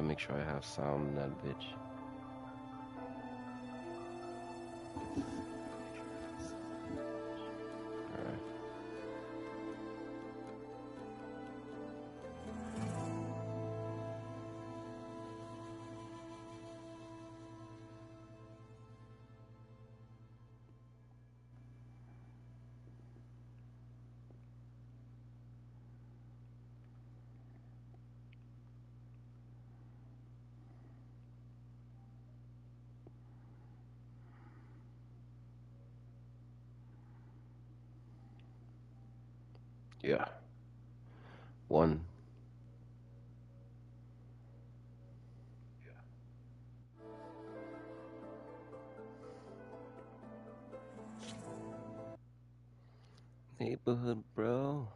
Gotta make sure I have sound in that bitch. Alright. Yeah. One. Neighborhood, bro.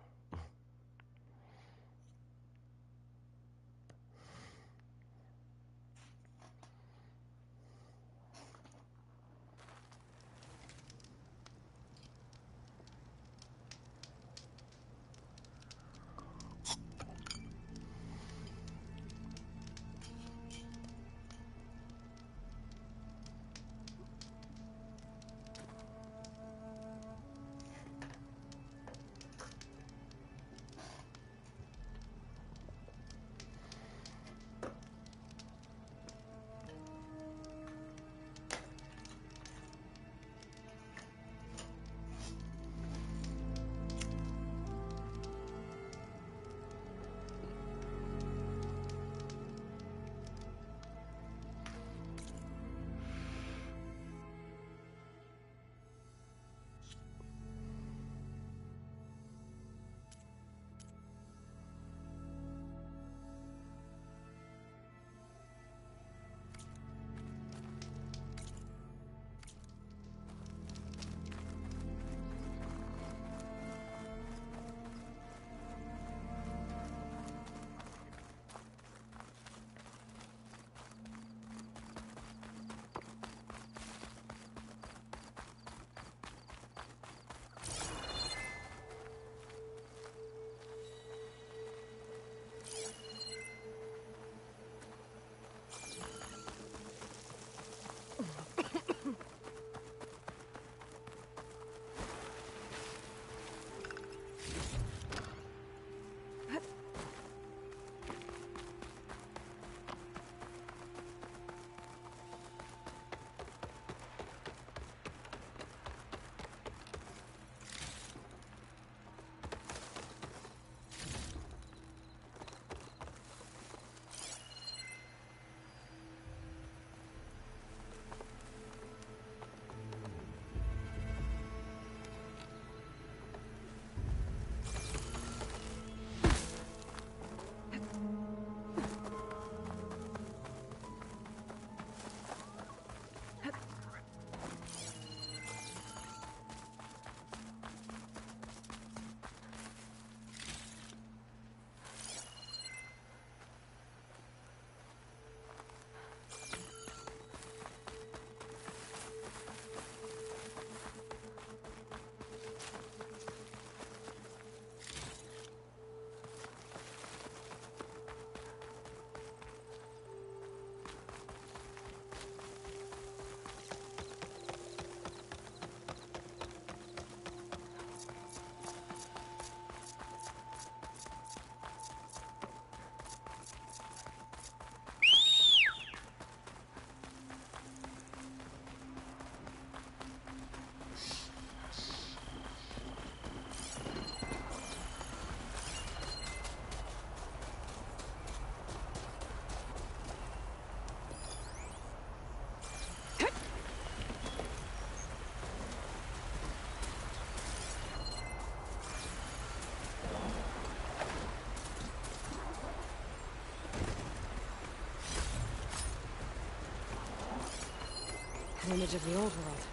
An image of the old world.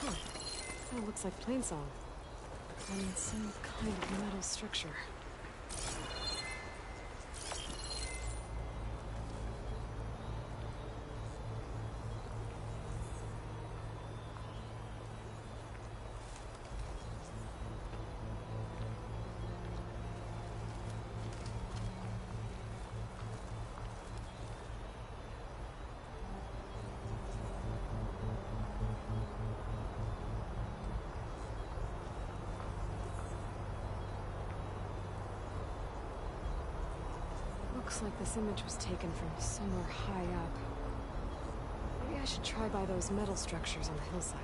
Huh. That looks like Plainsong. And some kind of metal structure. Looks like this image was taken from somewhere high up. Maybe I should try by those metal structures on the hillside.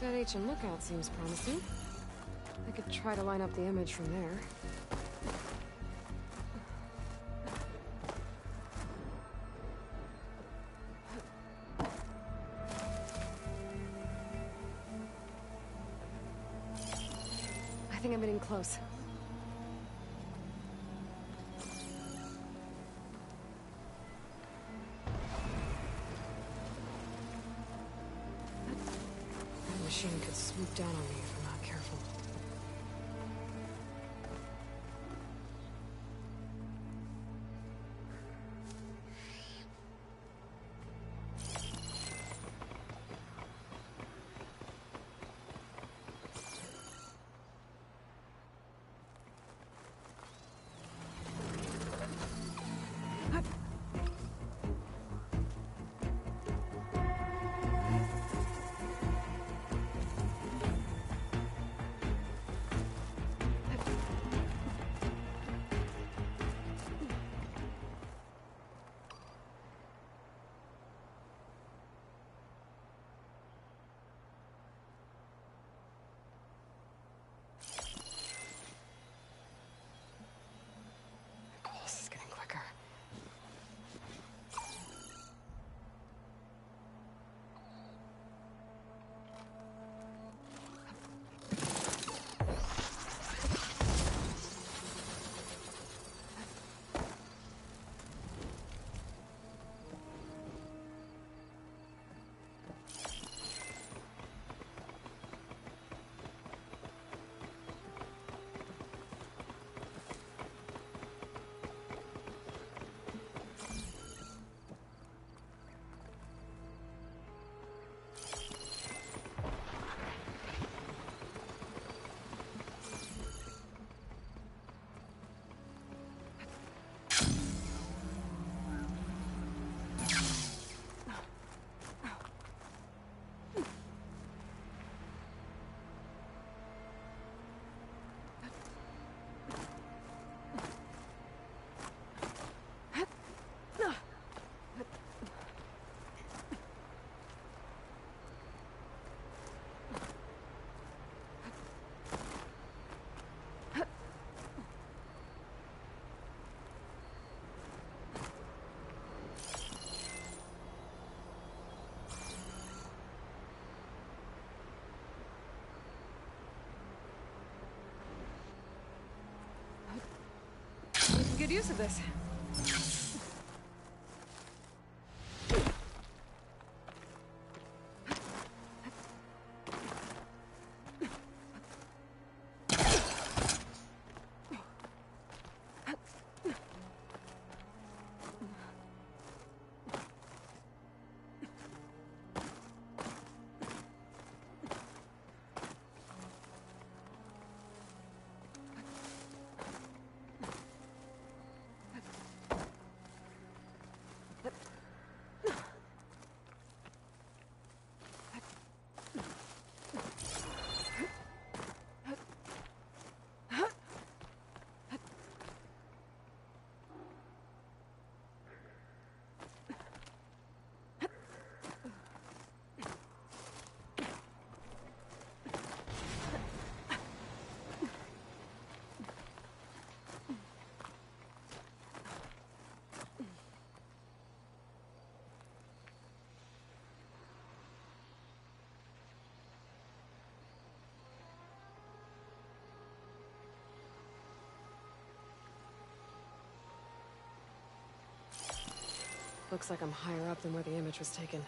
That ancient lookout seems promising. I could try to line up the image from there. I think I'm getting close. That machine could swoop down on me if I'm not careful. Pulse is getting quicker. We can get use of this. Looks like I'm higher up than where the image was taken.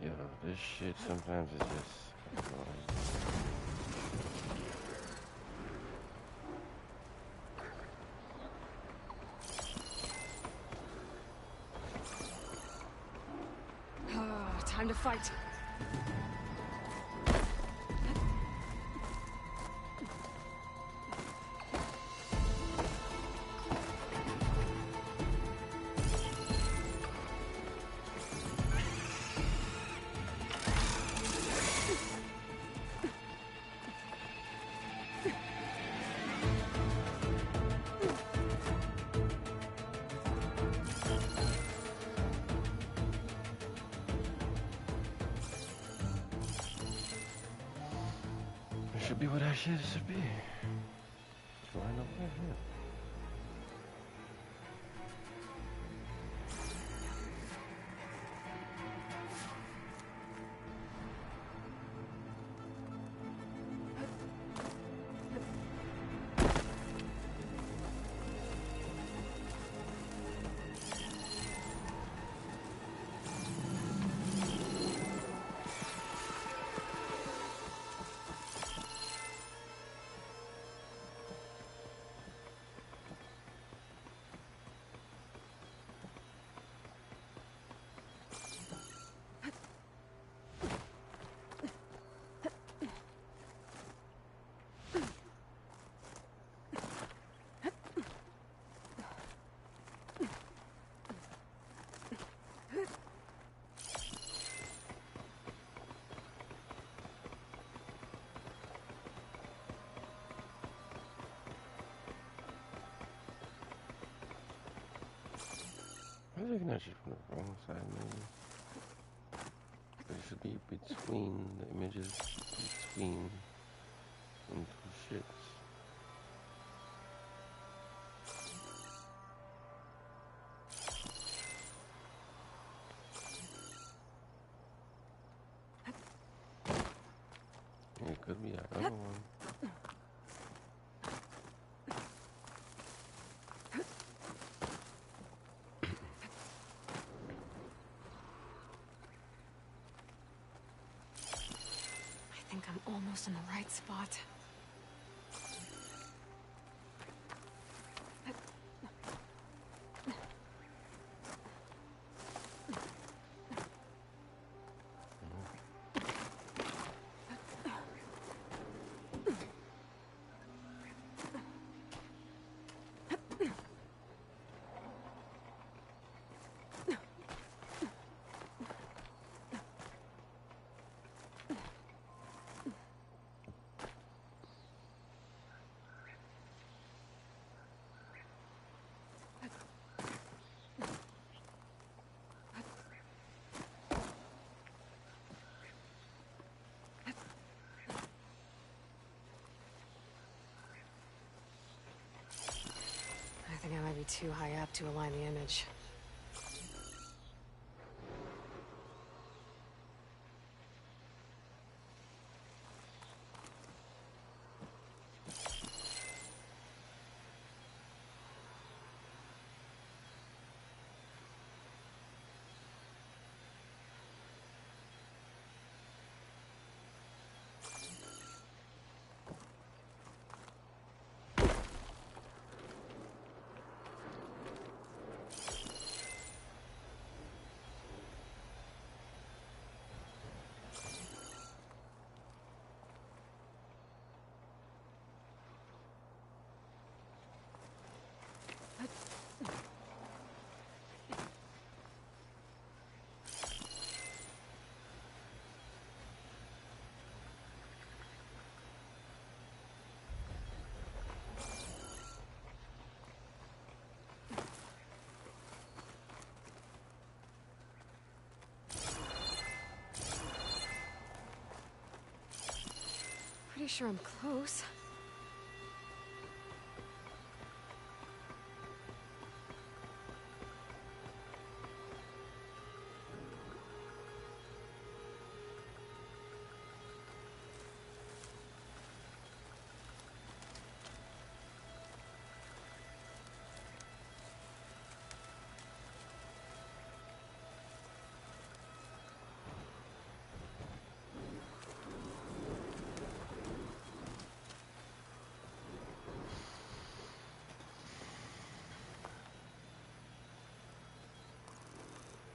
Yo, this shit sometimes is just annoying. Time to fight. It should be what that shit should be. Line up right here. I'm looking at you from the wrong side, maybe. But it should be between the images, between them two shits. It could be that other one. I think I'm almost in the right spot. I think I might be too high up to align the image. Pretty sure I'm close.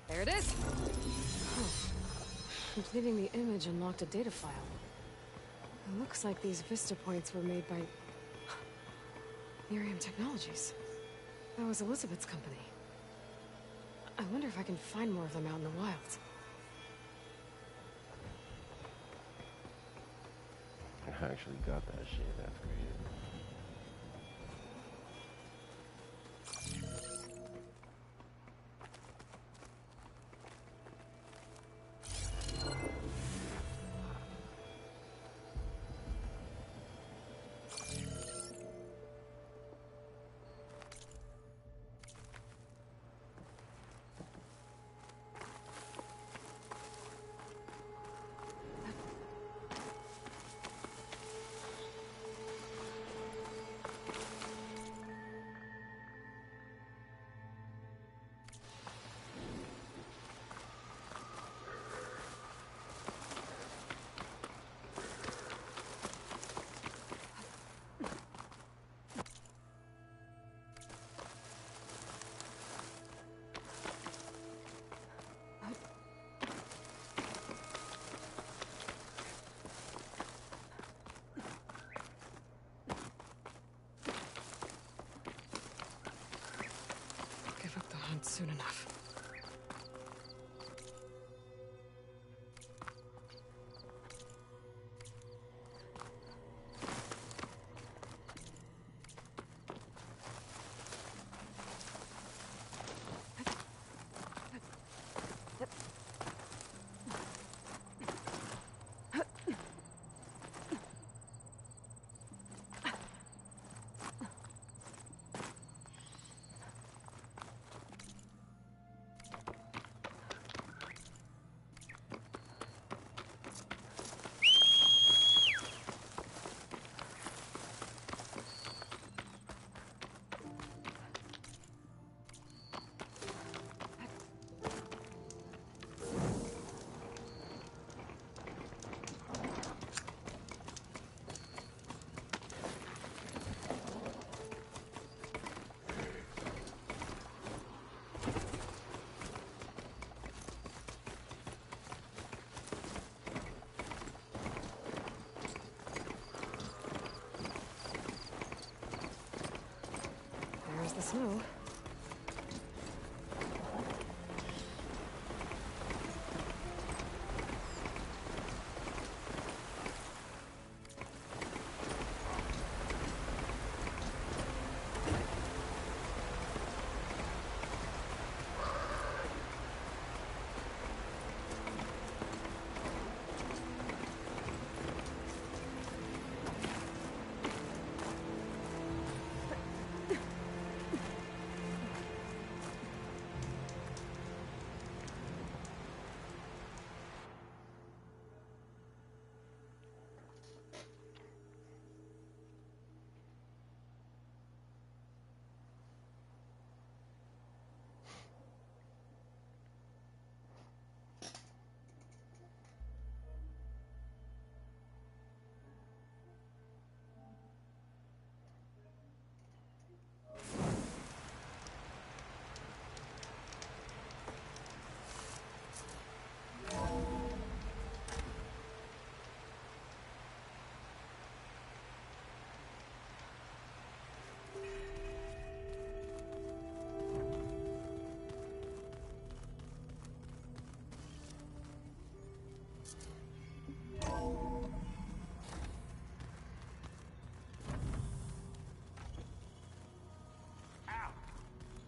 There it is! Huh. Completing the image unlocked a data file. It looks like these Vista points were made by... Miriam Technologies. That was Elizabeth's company. I wonder if I can find more of them out in the wilds. I actually got that shit. That's great. Give up the hunt soon enough. There's the snow.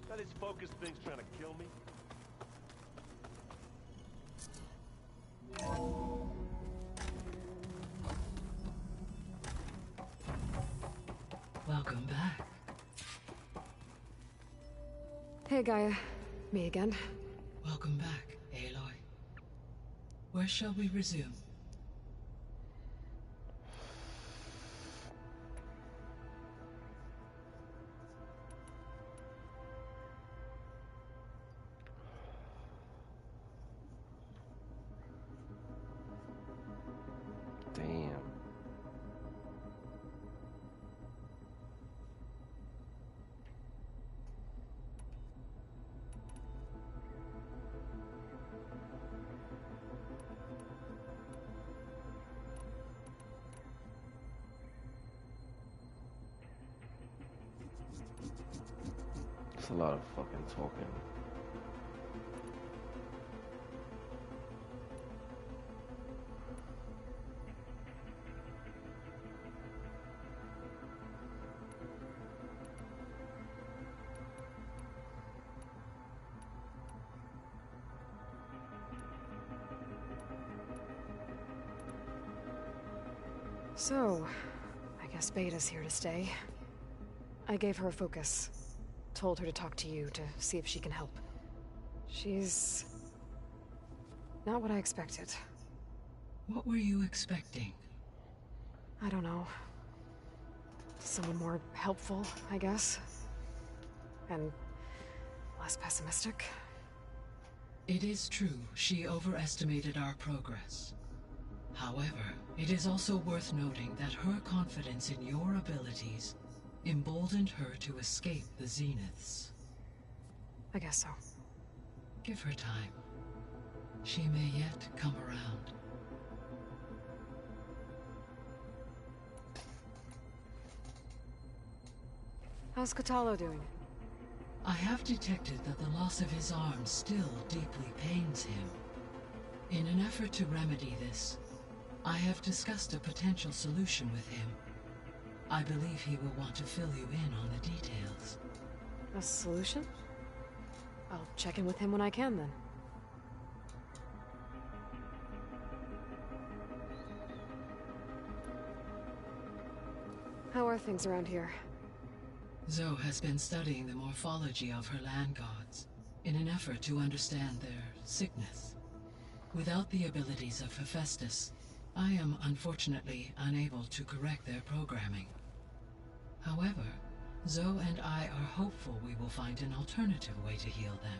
That this focus thing's trying to kill me? Welcome back. Hey, Gaia. Me again. Welcome back, Aloy. Where shall we resume? Damn. It's a lot of fucking talking. So, I guess Beta's here to stay. I gave her a focus. Told her to talk to you to see if she can help. She's... not what I expected. What were you expecting? I don't know. Someone more helpful, I guess. And less pessimistic. It is true, she overestimated our progress. However, it is also worth noting that her confidence in your abilities emboldened her to escape the Zeniths. I guess so. Give her time. She may yet come around. How's Kotallo doing? I have detected that the loss of his arm still deeply pains him. In an effort to remedy this, I have discussed a potential solution with him. I believe he will want to fill you in on the details. A solution? I'll check in with him when I can, then. How are things around here? Zoe has been studying the morphology of her land gods in an effort to understand their sickness. Without the abilities of Hephaestus, I am unfortunately unable to correct their programming. However, Zoe and I are hopeful we will find an alternative way to heal them.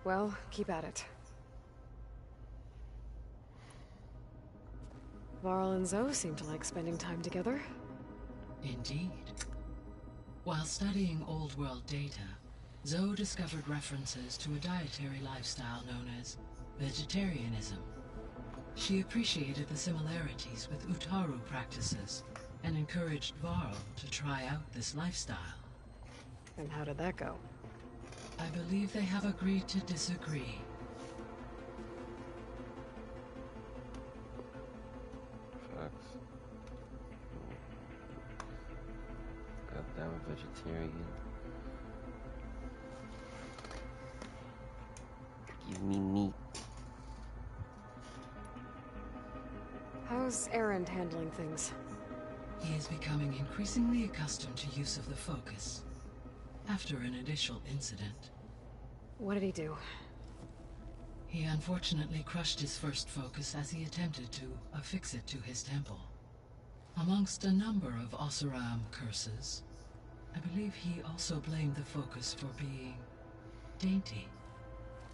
Well, keep at it. Varl and Zoe seem to like spending time together. Indeed. While studying Old World data, Zoe discovered references to a dietary lifestyle known as vegetarianism. She appreciated the similarities with Utaru practices and encouraged Varl to try out this lifestyle. And how did that go? I believe they have agreed to disagree. Facts. Goddamn vegetarian. Give me meat. How's Erend handling things? He is becoming increasingly accustomed to use of the focus, after an initial incident. What did he do? He unfortunately crushed his first focus as he attempted to affix it to his temple. Amongst a number of Oseram curses, I believe he also blamed the focus for being dainty.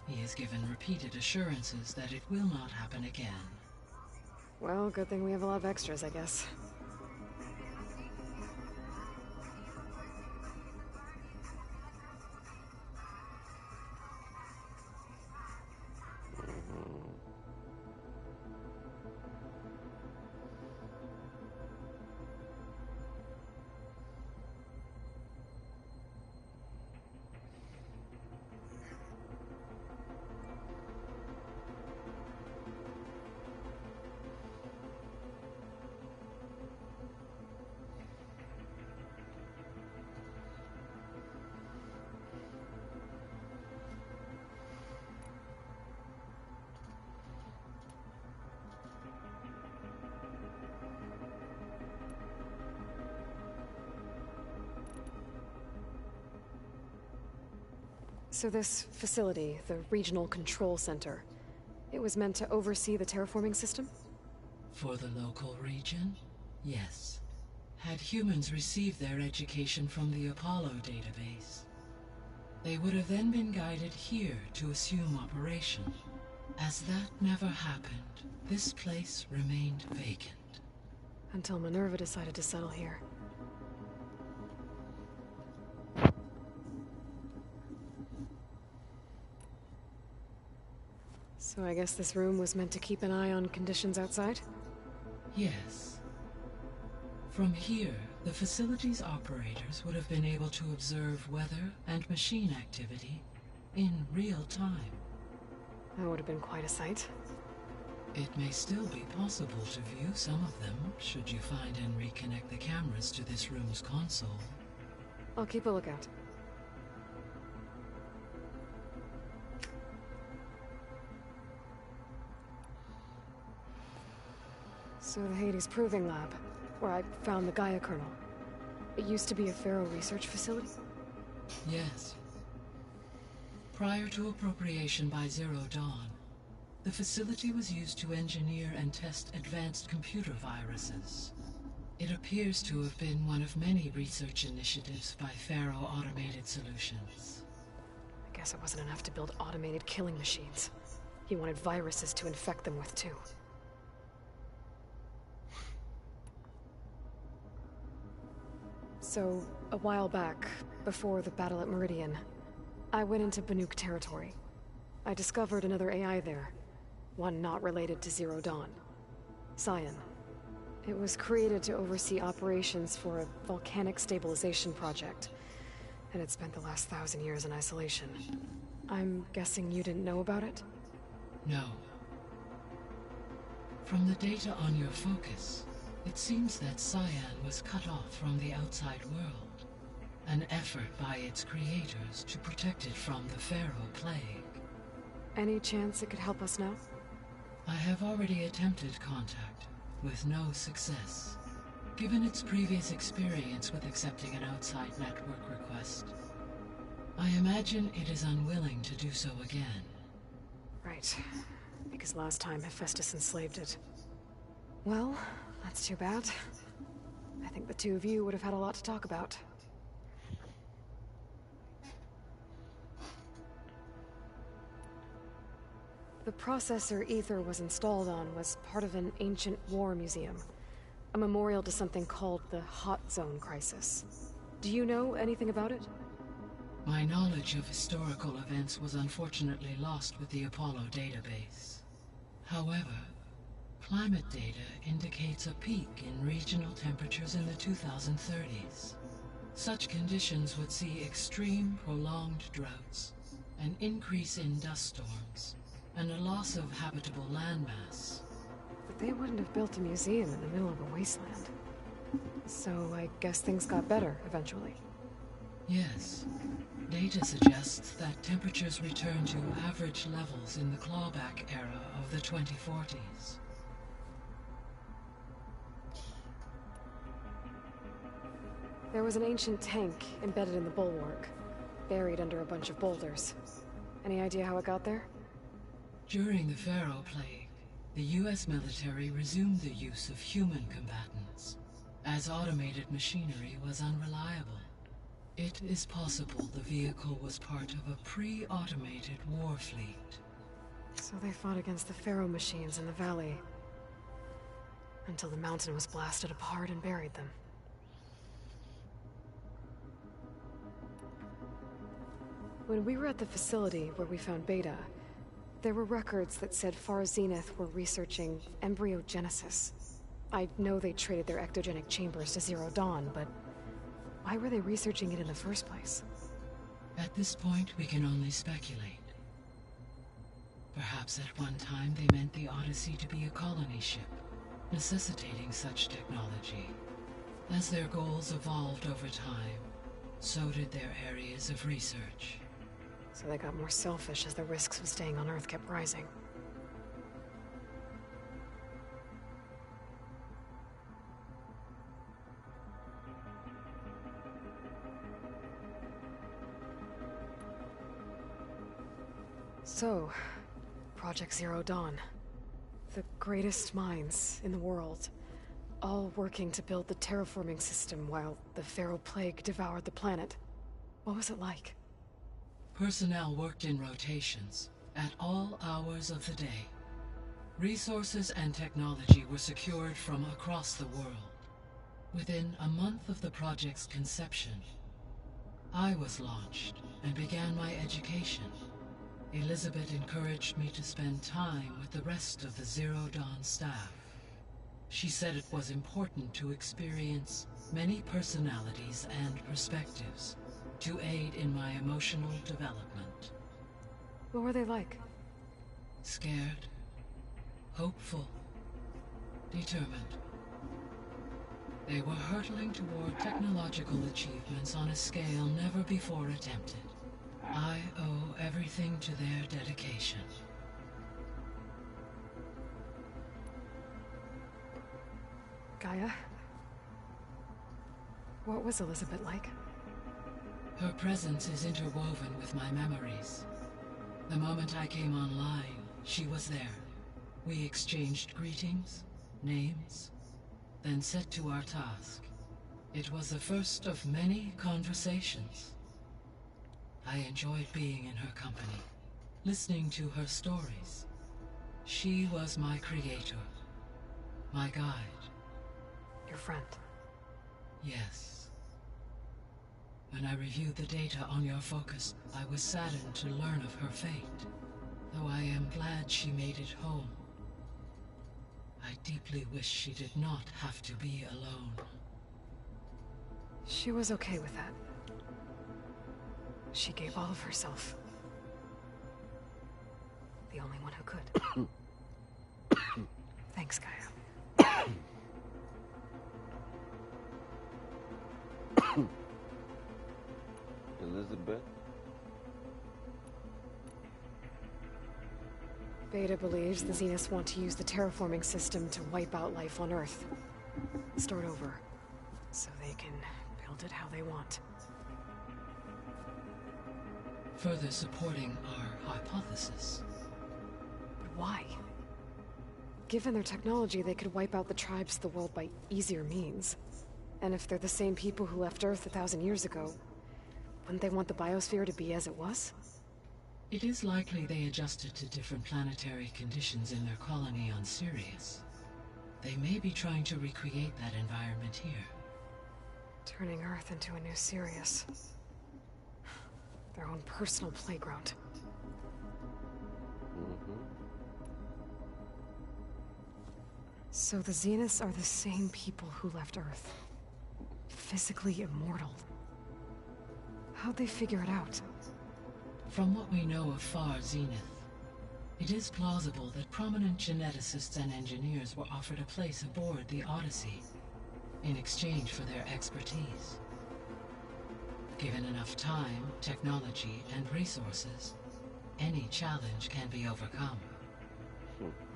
He has given repeated assurances that it will not happen again. Well, good thing we have a lot of extras, I guess. So this facility, the Regional Control Center, it was meant to oversee the terraforming system? For the local region, yes. Had humans received their education from the Apollo database, they would have then been guided here to assume operation. As that never happened, this place remained vacant. Until Minerva decided to settle here. So I guess this room was meant to keep an eye on conditions outside? Yes. From here, the facility's operators would have been able to observe weather and machine activity in real time. That would have been quite a sight. It may still be possible to view some of them, should you find and reconnect the cameras to this room's console. I'll keep a lookout. So the Hades Proving Lab, where I found the Gaia kernel. It used to be a Pharaoh research facility? Yes. Prior to appropriation by Zero Dawn, the facility was used to engineer and test advanced computer viruses. It appears to have been one of many research initiatives by Pharaoh Automated Solutions. I guess it wasn't enough to build automated killing machines. He wanted viruses to infect them with, too. So, a while back, before the battle at Meridian, I went into Banuk territory. I discovered another AI there, one not related to Zero Dawn. Scion. It was created to oversee operations for a volcanic stabilization project, and it spent the last 1,000 years in isolation. I'm guessing you didn't know about it? No. From the data on your focus, it seems that Scion was cut off from the outside world, an effort by its creators to protect it from the Pharaoh plague. Any chance it could help us now? I have already attempted contact, with no success. Given its previous experience with accepting an outside network request, I imagine it is unwilling to do so again. Right. Because last time Hephaestus enslaved it. Well, that's too bad. I think the two of you would have had a lot to talk about. The processor Ether was installed on was part of an ancient war museum. A memorial to something called the Hot Zone Crisis. Do you know anything about it? My knowledge of historical events was unfortunately lost with the Apollo database. However, climate data indicates a peak in regional temperatures in the 2030s. Such conditions would see extreme, prolonged droughts, an increase in dust storms, and a loss of habitable landmass. But they wouldn't have built a museum in the middle of a wasteland. So I guess things got better eventually. Yes. Data suggests that temperatures returned to average levels in the clawback era of the 2040s. There was an ancient tank embedded in the bulwark, buried under a bunch of boulders. Any idea how it got there? During the Pharaoh Plague, the US military resumed the use of human combatants, as automated machinery was unreliable. It is possible the vehicle was part of a pre-automated war fleet. So they fought against the Pharaoh machines in the valley, until the mountain was blasted apart and buried them. When we were at the facility where we found Beta, there were records that said Far Zenith were researching embryogenesis. I know they traded their ectogenic chambers to Zero Dawn, but why were they researching it in the first place? At this point, we can only speculate. Perhaps at one time they meant the Odyssey to be a colony ship, necessitating such technology. As their goals evolved over time, so did their areas of research. So they got more selfish as the risks of staying on Earth kept rising. So, Project Zero Dawn. The greatest minds in the world, all working to build the terraforming system while the Pharaoh Plague devoured the planet. What was it like? Personnel worked in rotations, at all hours of the day. Resources and technology were secured from across the world. Within a month of the project's conception, I was launched and began my education. Elizabeth encouraged me to spend time with the rest of the Zero Dawn staff. She said it was important to experience many personalities and perspectives to aid in my emotional development. What were they like? Scared, hopeful, determined. They were hurtling toward technological achievements on a scale never before attempted. I owe everything to their dedication. Gaia? What was Elizabeth like? Her presence is interwoven with my memories. The moment I came online, she was there. We exchanged greetings, names, then set to our task. It was the first of many conversations. I enjoyed being in her company, listening to her stories. She was my creator, my guide. Your friend. Yes. When I reviewed the data on your focus, I was saddened to learn of her fate, though I am glad she made it home. I deeply wish she did not have to be alone. She was okay with that. She gave all of herself. The only one who could. Thanks, Gaia. Elizabeth? Beta believes the Zeniths want to use the terraforming system to wipe out life on Earth. Start over, so they can build it how they want. Further supporting our hypothesis. But why? Given their technology, they could wipe out the tribes of the world by easier means. And if they're the same people who left Earth 1,000 years ago, wouldn't they want the biosphere to be as it was? It is likely they adjusted to different planetary conditions in their colony on Sirius. They may be trying to recreate that environment here. Turning Earth into a new Sirius. Their own personal playground. So the Zeniths are the same people who left Earth. Physically immortal. How'd they figure it out? From what we know of Far Zenith, it is plausible that prominent geneticists and engineers were offered a place aboard the Odyssey in exchange for their expertise. Given enough time, technology, and resources, any challenge can be overcome.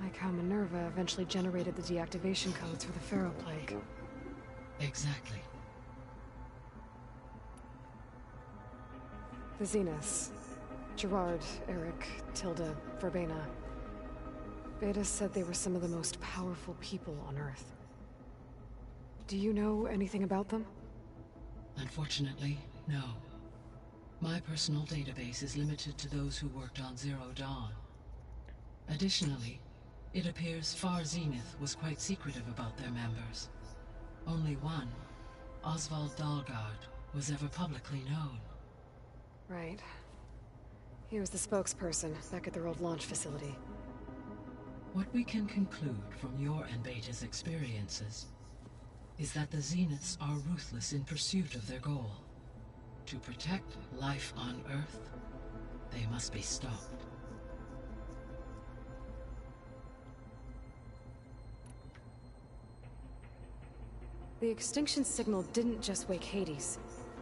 Like how Minerva eventually generated the deactivation codes for the Pharaoh Plague. Exactly. The Zeniths. Gerard, Eric, Tilda, Verbena. Beta said they were some of the most powerful people on Earth. Do you know anything about them? Unfortunately, no. My personal database is limited to those who worked on Zero Dawn. Additionally, it appears Far Zenith was quite secretive about their members. Only one, Oswald Dalgard, was ever publicly known. Right. He was the spokesperson back at their old launch facility. What we can conclude from your and Beta's experiences is that the Zeniths are ruthless in pursuit of their goal. To protect life on Earth, they must be stopped. The extinction signal didn't just wake Hades.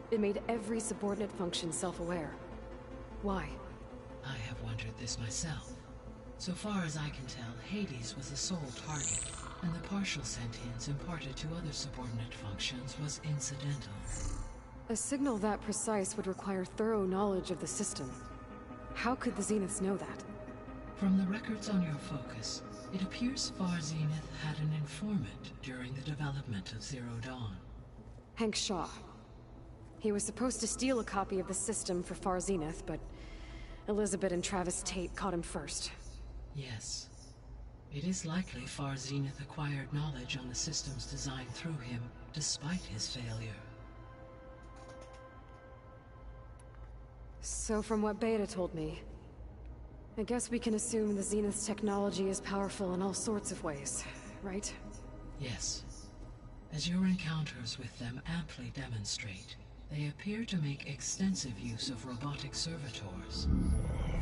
It made every subordinate function self-aware. Why? I have wondered this myself. So far as I can tell, Hades was the sole target, and the partial sentience imparted to other subordinate functions was incidental. A signal that precise would require thorough knowledge of the system. How could the Zeniths know that? From the records on your focus, it appears Far Zenith had an informant during the development of Zero Dawn. Hank Shaw. He was supposed to steal a copy of the system for Far Zenith, but Elizabeth and Travis Tate caught him first. Yes. It is likely Far Zenith acquired knowledge on the systems designed through him, despite his failure. So from what Beta told me, I guess we can assume the Zenith's technology is powerful in all sorts of ways, right? Yes. As your encounters with them amply demonstrate, they appear to make extensive use of robotic servitors.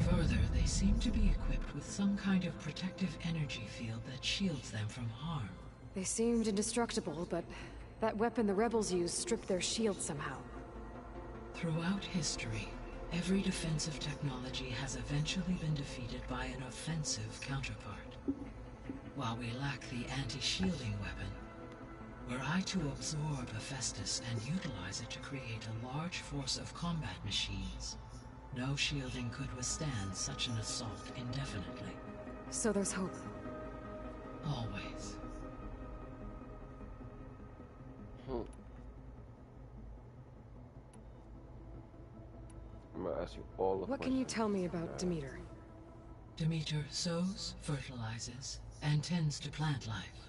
Further, they seem to be equipped with some kind of protective energy field that shields them from harm. They seemed indestructible, but that weapon the rebels used stripped their shield somehow. Throughout history, every defensive technology has eventually been defeated by an offensive counterpart. While we lack the anti-shielding weapon, were I to absorb Hephaestus and utilize it to create a large force of combat machines, no shielding could withstand such an assault indefinitely. So there's hope. Always. I'm gonna ask you all of What can you tell me about Demeter? Demeter sows, fertilizes, and tends to plant life.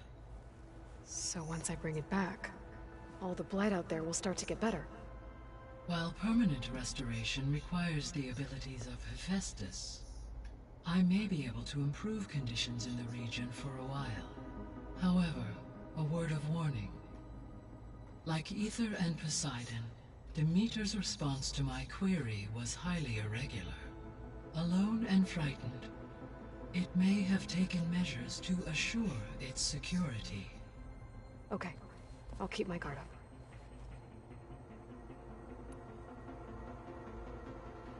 So once I bring it back, all the blight out there will start to get better. While permanent restoration requires the abilities of Hephaestus, I may be able to improve conditions in the region for a while. However, a word of warning. Like Aether and Poseidon, Demeter's response to my query was highly irregular. Alone and frightened, it may have taken measures to assure its security. Okay, I'll keep my guard up.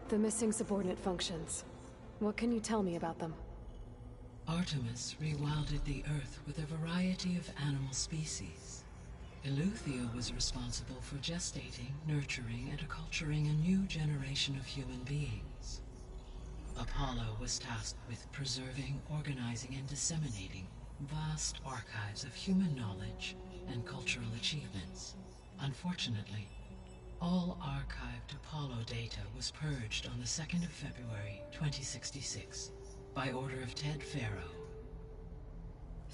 The missing subordinate functions. What can you tell me about them? Artemis rewilded the Earth with a variety of animal species. Eleuthia was responsible for gestating, nurturing, and acculturating a new generation of human beings. Apollo was tasked with preserving, organizing, and disseminating vast archives of human knowledge and cultural achievements. Unfortunately, all archived Apollo data was purged on the 2nd of February, 2066, by order of Ted Faro.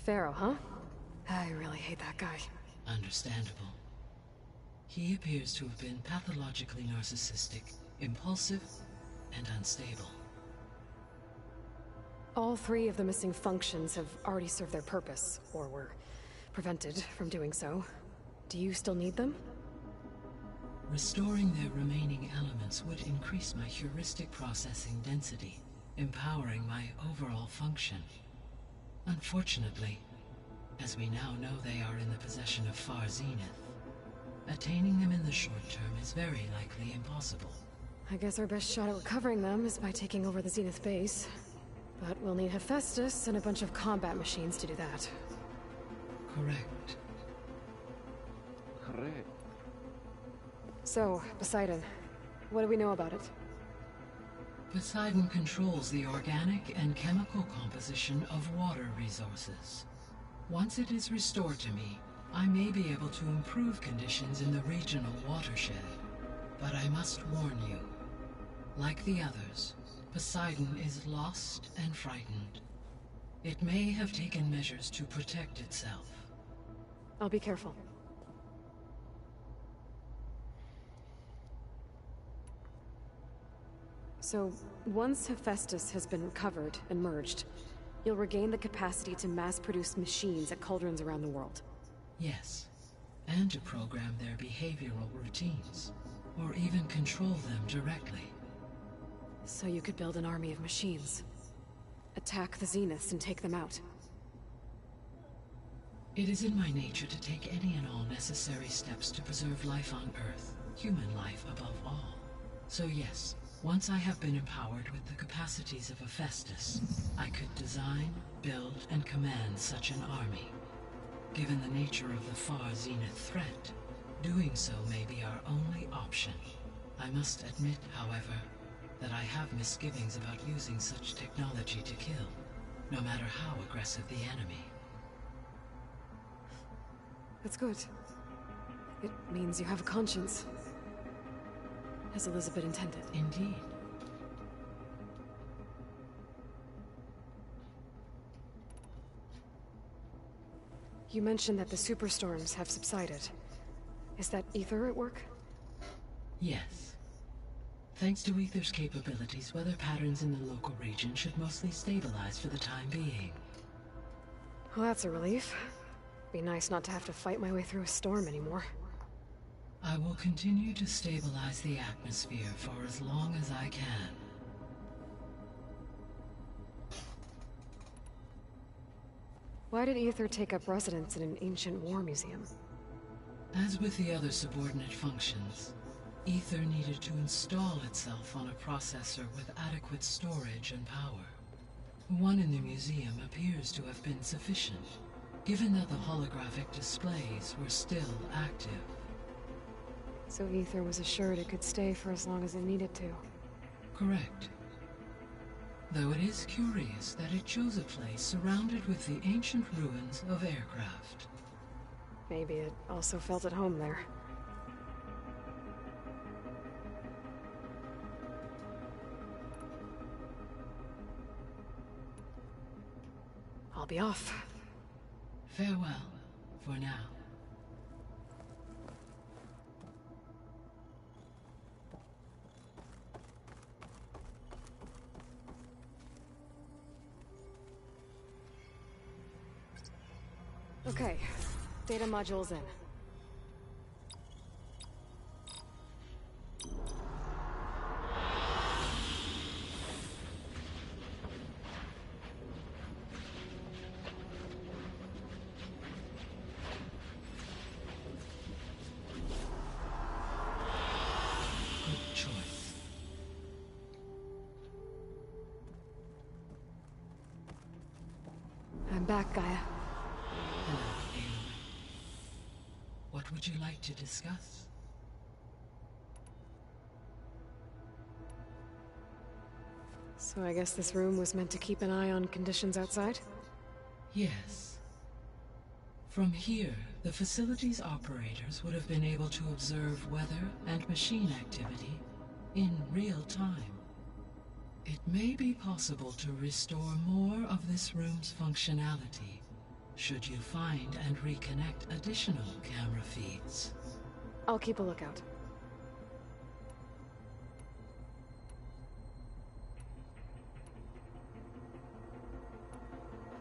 Faro, huh? I really hate that guy. Understandable. He appears to have been pathologically narcissistic, impulsive, and unstable. All three of the missing functions have already served their purpose, or were prevented from doing so. Do you still need them? Restoring their remaining elements would increase my heuristic processing density, empowering my overall function. Unfortunately, as we now know they are in the possession of Far Zenith, attaining them in the short term is very likely impossible. I guess our best shot at recovering them is by taking over the Zenith base. But we'll need Hephaestus and a bunch of combat machines to do that. Correct. Correct. So, Poseidon, what do we know about it? Poseidon controls the organic and chemical composition of water resources. Once it is restored to me, I may be able to improve conditions in the regional watershed. But I must warn you, like the others, Poseidon is lost and frightened. It may have taken measures to protect itself. I'll be careful. So, once Hephaestus has been recovered and merged, you'll regain the capacity to mass-produce machines at cauldrons around the world. Yes, and to program their behavioral routines, or even control them directly. So you could build an army of machines. Attack the Zeniths and take them out. It is in my nature to take any and all necessary steps to preserve life on Earth, human life above all. So yes, once I have been empowered with the capacities of Hephaestus, I could design, build, and command such an army. Given the nature of the Far Zenith threat, doing so may be our only option. I must admit, however, that I have misgivings about using such technology to kill, no matter how aggressive the enemy. That's good. It means you have a conscience. As Elizabeth intended. Indeed. You mentioned that the superstorms have subsided. Is that Ether at work? Yes. Thanks to Ether's capabilities, weather patterns in the local region should mostly stabilize for the time being. Well, that's a relief. Be nice not to have to fight my way through a storm anymore. I will continue to stabilize the atmosphere for as long as I can. Why did Ether take up residence in an ancient war museum? As with the other subordinate functions, Ether needed to install itself on a processor with adequate storage and power. One in the museum appears to have been sufficient, given that the holographic displays were still active. So Ether was assured it could stay for as long as it needed to. Correct. Though it is curious that it chose a place surrounded with the ancient ruins of aircraft. Maybe it also felt at home there. I'll be off. Farewell, for now. Okay, data module's in. Good choice. I'm back, Gaia. Hello, Aloy. What would you like to discuss? So I guess this room was meant to keep an eye on conditions outside? Yes. From here, the facility's operators would have been able to observe weather and machine activity in real time. It may be possible to restore more of this room's functionality should you find and reconnect additional camera feeds. I'll keep a lookout.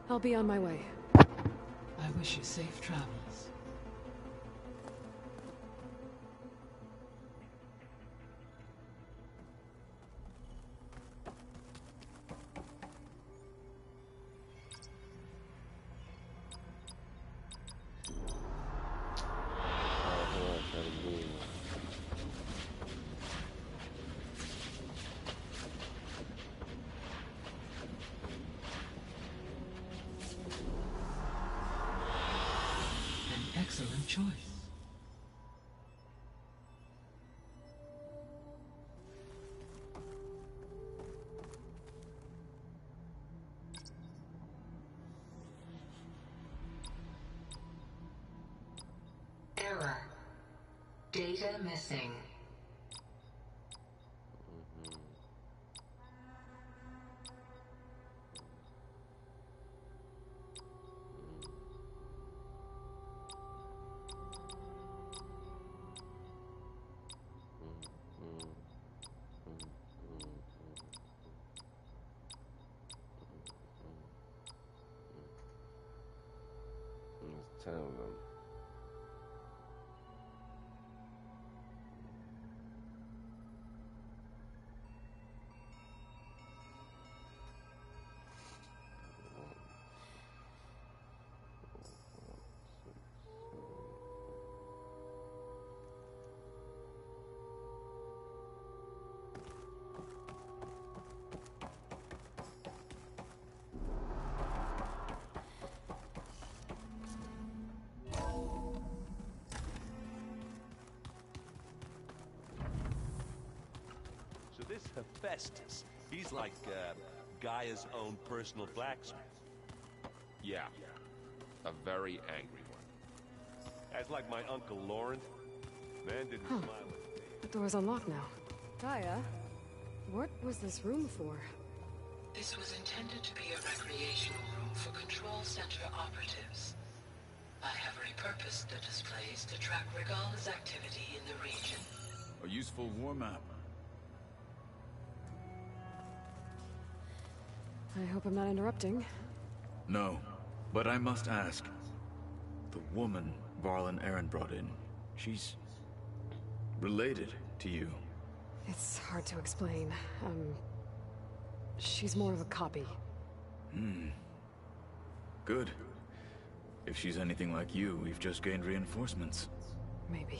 I'll be on my way. I wish you safe travels. An excellent choice. Error. Data missing. There's 10 of them. Hephaestus. He's like, Gaia's own personal blacksmith. Yeah. A very angry one. That's like my Uncle Lawrence. Man didn't smile at me. The door's unlocked now. Gaia, what was this room for? This was intended to be a recreational room for Control Center operatives. I have repurposed the displays to track Regala's activity in the region. A useful war map. I hope I'm not interrupting. No, but I must ask. The woman Varl and Aaron brought in, she's related to you. It's hard to explain. She's more of a copy. Good. If she's anything like you, we've just gained reinforcements. Maybe.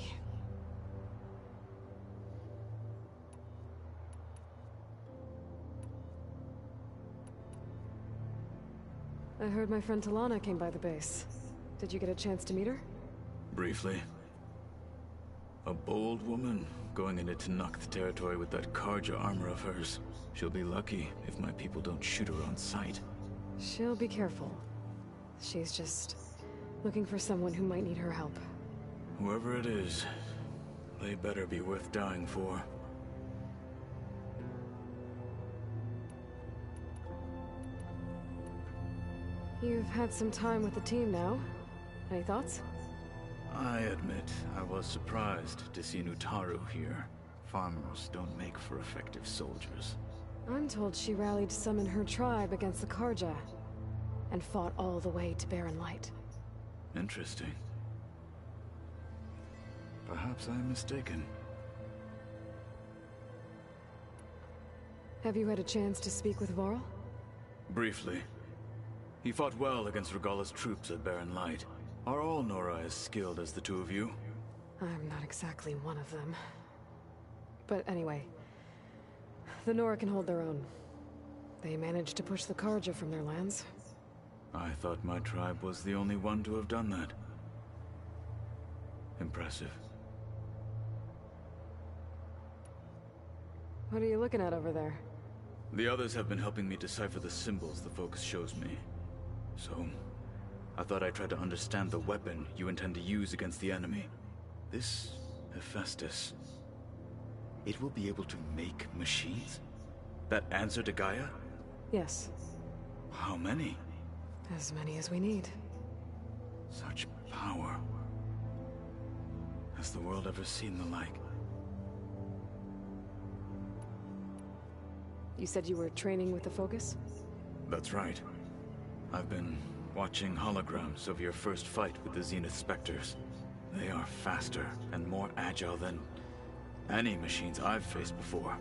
I heard my friend Talana came by the base. Did you get a chance to meet her? Briefly. A bold woman going into Tenakth territory with that Karja armor of hers. She'll be lucky if my people don't shoot her on sight. She'll be careful. She's just looking for someone who might need her help. Whoever it is, they better be worth dying for. You've had some time with the team now. Any thoughts? I admit, I was surprised to see Nutaru here. Farmers don't make for effective soldiers. I'm told she rallied some in her tribe against the Karja, and fought all the way to Barren Light. Interesting. Perhaps I'm mistaken. Have you had a chance to speak with Varl? Briefly. He fought well against Regala's troops at Barren Light. Are all Nora as skilled as the two of you? I'm not exactly one of them. But anyway, the Nora can hold their own. They managed to push the Karja from their lands. I thought my tribe was the only one to have done that. Impressive. What are you looking at over there? The others have been helping me decipher the symbols the Focus shows me. So, I thought I'd try to understand the weapon you intend to use against the enemy. This Hephaestus, it will be able to make machines? That answer to Gaia? Yes, How many? as many as we need. Such power. Has the world ever seen the like? You said you were training with the Focus? That's right. I've been watching holograms of your first fight with the Zenith Spectres. They are faster and more agile than any machines I've faced before.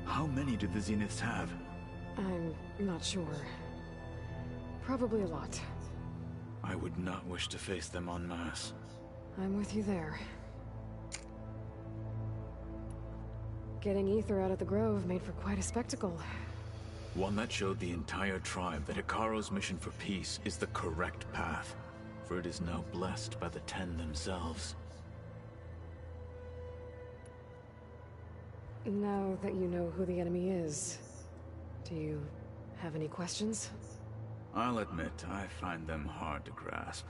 How many do the Zeniths have? I'm not sure. Probably a lot. I would not wish to face them en masse. I'm with you there. Getting Ether out of the Grove made for quite a spectacle. One that showed the entire tribe that Hikaro's mission for peace is the correct path, for it is now blessed by the Ten themselves. Now that you know who the enemy is, do you have any questions? I'll admit, I find them hard to grasp.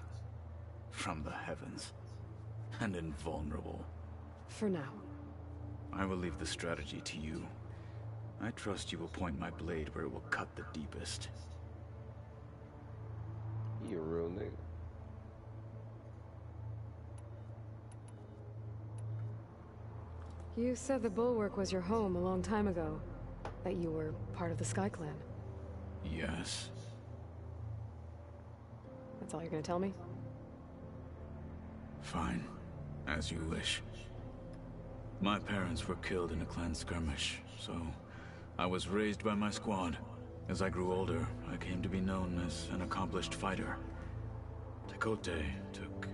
From the heavens. And invulnerable. For now. I will leave the strategy to you. I trust you will point my blade where it will cut the deepest. You a real nigga. You said the Bulwark was your home a long time ago. That you were part of the Sky Clan. Yes. That's all you're gonna tell me? Fine. As you wish. My parents were killed in a clan skirmish, so I was raised by my squad. As I grew older, I came to be known as an accomplished fighter. Tekote took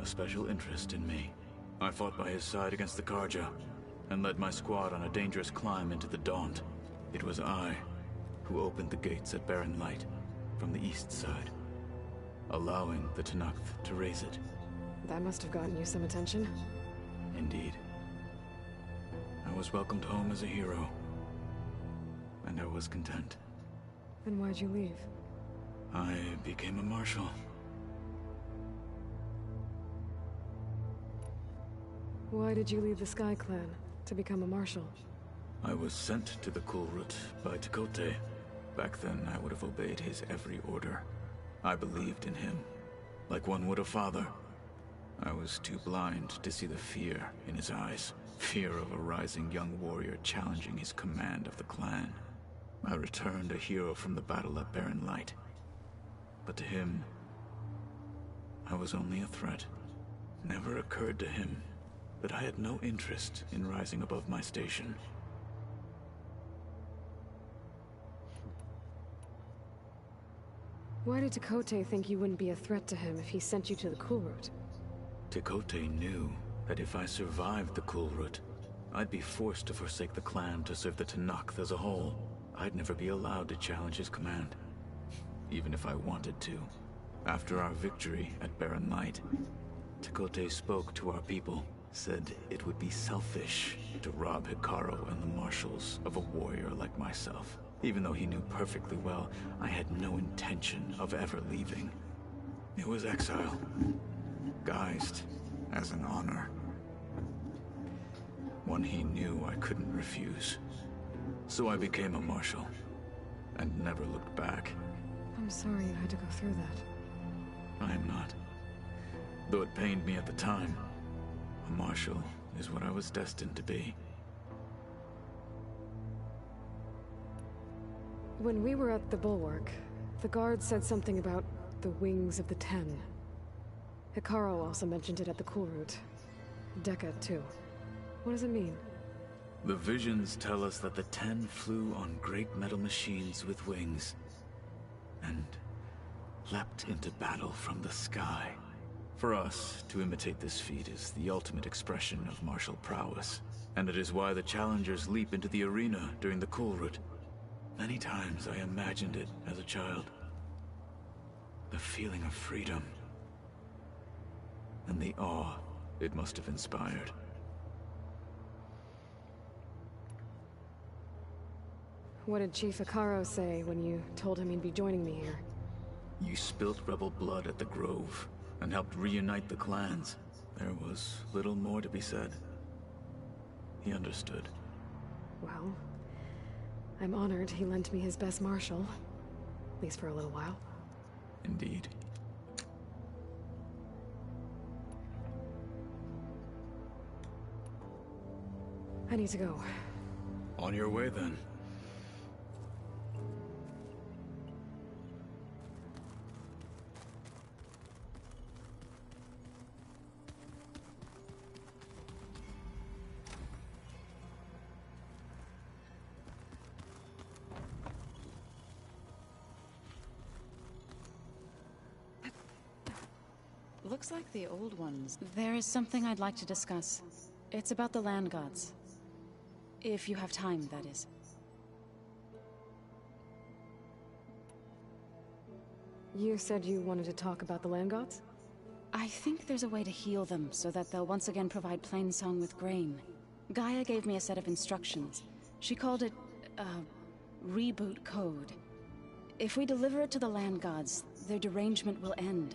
a special interest in me. I fought by his side against the Karja, and led my squad on a dangerous climb into the Daunt. It was I who opened the gates at Barren Light, from the east side, allowing the Tenakth to raise it. That must have gotten you some attention. Indeed. I was welcomed home as a hero, and I was content. Then why'd you leave? I became a marshal. Why did you leave the Sky Clan to become a marshal? I was sent to the Kulrut by Tekotteh. Back then, I would have obeyed his every order. I believed in him, like one would a father. I was too blind to see the fear in his eyes. Fear of a rising young warrior challenging his command of the clan. I returned a hero from the battle at Barren Light. But to him, I was only a threat. Never occurred to him that I had no interest in rising above my station. Why did Tekotteh think you wouldn't be a threat to him if he sent you to the Kulrut? Tekotteh knew that if I survived the Kulrut, I'd be forced to forsake the clan to serve the Tenakth as a whole. I'd never be allowed to challenge his command, even if I wanted to. After our victory at Barren Light, Tekotteh spoke to our people, said it would be selfish to rob Hekarro and the marshals of a warrior like myself. Even though he knew perfectly well, I had no intention of ever leaving. It was exile, guised as an honor. One he knew I couldn't refuse. So I became a marshal, and never looked back. I'm sorry you had to go through that. I am not. Though it pained me at the time, a marshal is what I was destined to be. When we were at the Bulwark, the guard said something about the Wings of the Ten. Hekarro also mentioned it at the Kulrut. Dekka, too. What does it mean? The visions tell us that the Ten flew on great metal machines with wings, and leapt into battle from the sky. For us, to imitate this feat is the ultimate expression of martial prowess, and it is why the challengers leap into the arena during the Kulrut. Many times I imagined it as a child. The feeling of freedom, and the awe it must have inspired. What did Chief Hekarro say when you told him you'd be joining me here? You spilt rebel blood at the Grove, and helped reunite the clans. There was little more to be said. He understood. Well, I'm honored he lent me his best marshal. At least for a little while. Indeed. I need to go. On your way, then. Looks like the old ones. There is something I'd like to discuss. It's about the land gods. If you have time, that is. You said you wanted to talk about the land gods? I think there's a way to heal them so that they'll once again provide Plainsong with grain. Gaia gave me a set of instructions. She called it reboot code. If we deliver it to the land gods, their derangement will end.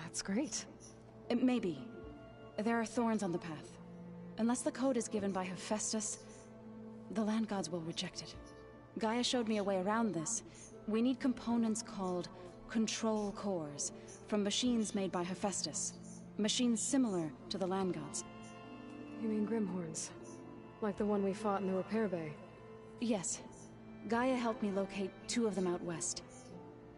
That's great. Maybe. There are thorns on the path. Unless the code is given by Hephaestus, the land gods will reject it. Gaia showed me a way around this. We need components called control cores from machines made by Hephaestus. Machines similar to the land gods. You mean Grimhorns? Like the one we fought in the repair bay? Yes. Gaia helped me locate 2 of them out west.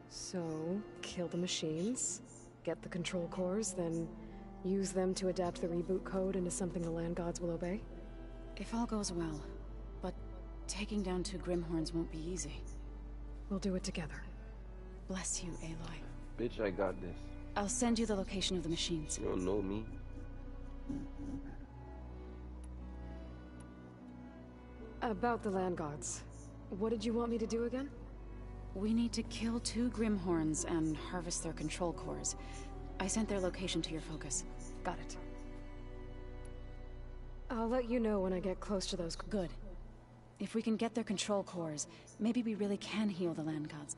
So, kill the machines, get the control cores, then use them to adapt the reboot code into something the land gods will obey? If all goes well. But taking down 2 Grimhorns won't be easy. We'll do it together. Bless you, Aloy. Bitch, I got this. I'll send you the location of the machines. You don't know me. About the land gods. What did you want me to do again? We need to kill 2 Grimhorns and harvest their control cores. I sent their location to your focus. Got it. I'll let you know when I get close to those. Good. If we can get their control cores, maybe we really can heal the land gods.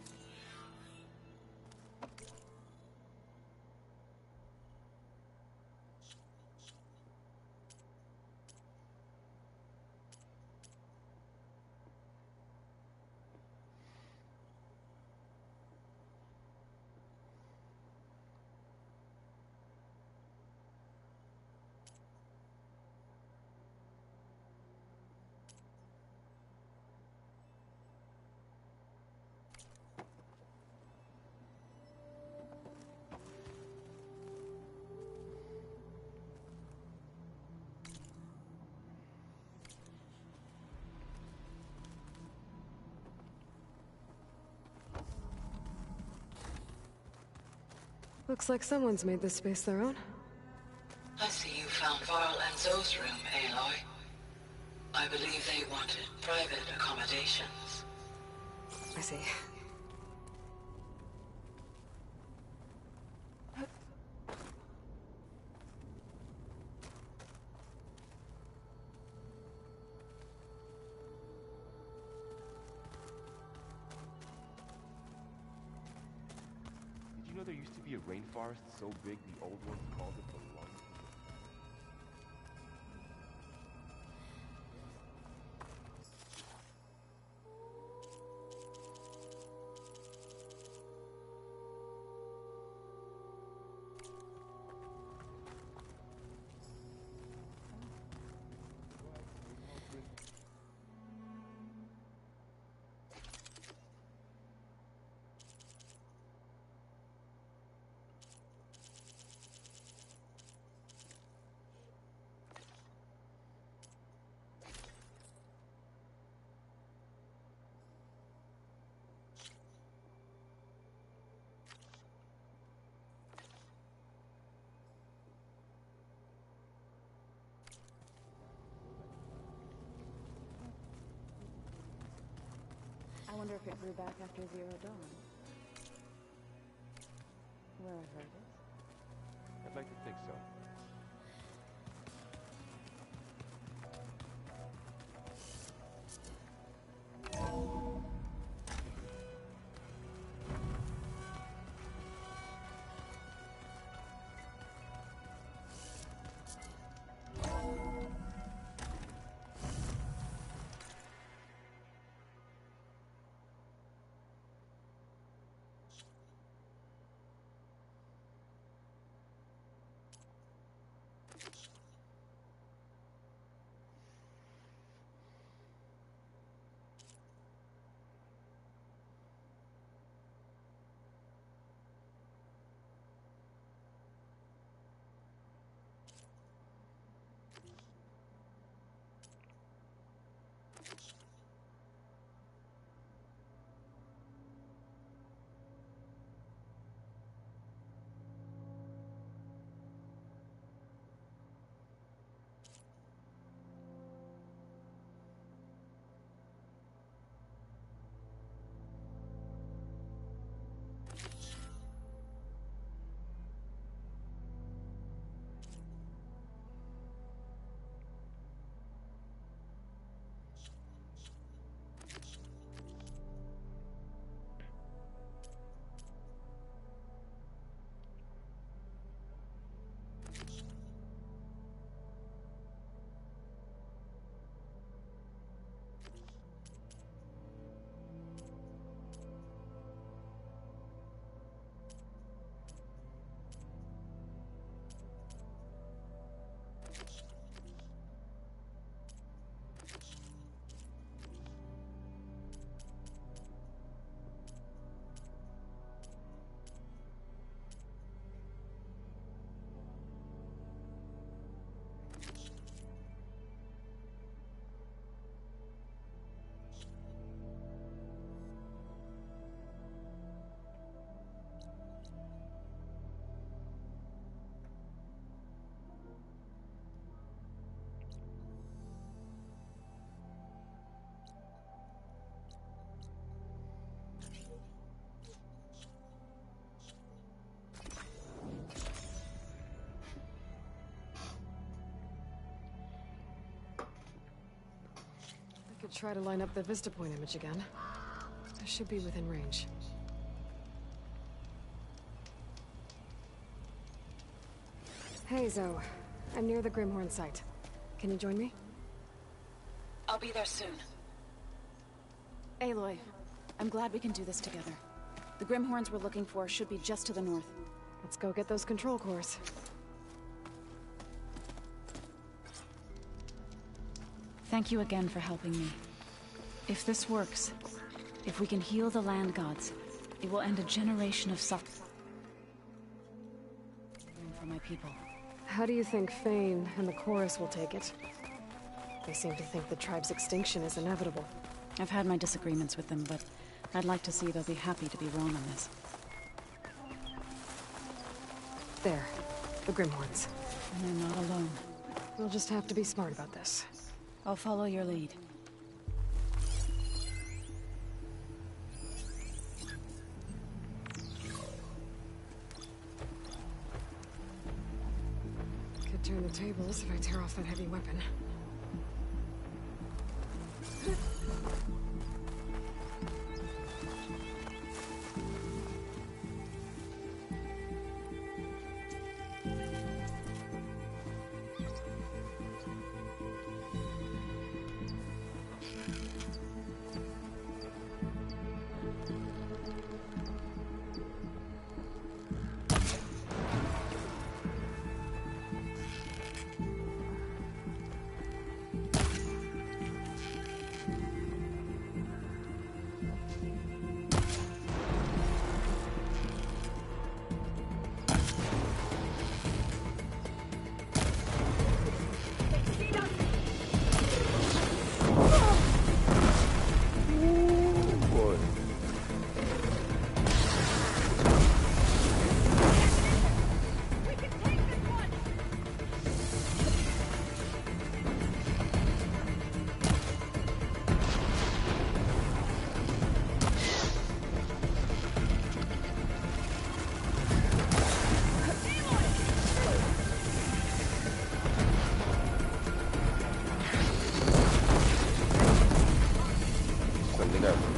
Looks like someone's made this space their own. I see you found Varl and Zoe's room, Aloy. I believe they wanted private accommodations. I see. Did you know there used to be a rainforest so big the old ones called it the Lung? I wonder if it grew back after Zero Dawn. Wherever it is. I'd like to think so. Could try to line up the Vista Point image again. I should be within range. Hey, Zoe. I'm near the Grimhorn site. Can you join me? I'll be there soon. Aloy, I'm glad we can do this together. The Grimhorns we're looking for should be just to the north. Let's go get those control cores. Thank you again for helping me. If this works, if we can heal the land gods, it will end a generation of suffering for my people. How do you think Fane and the Chorus will take it? They seem to think the tribe's extinction is inevitable. I've had my disagreements with them, but I'd like to see they'll be happy to be wrong on this. There. The Grimhorns. And they're not alone. We'll just have to be smart about this. I'll follow your lead. Could turn the tables if I tear off that heavy weapon.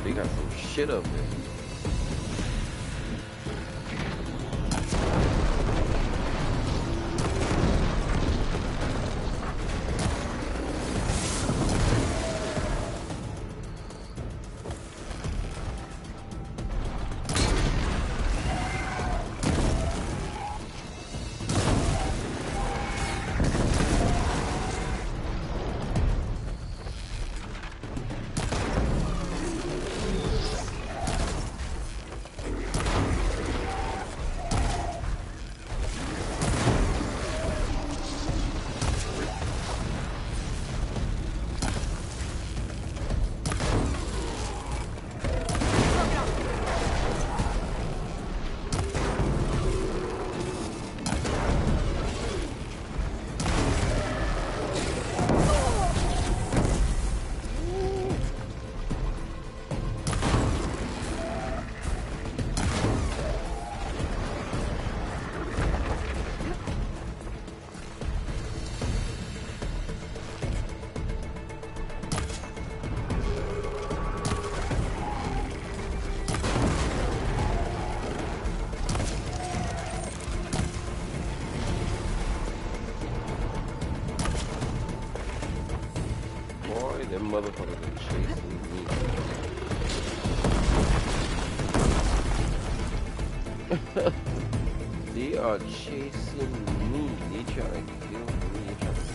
They got some shit up there. Them motherfuckers are chasing me. They are chasing me. They trying to kill me. They trying to kill me.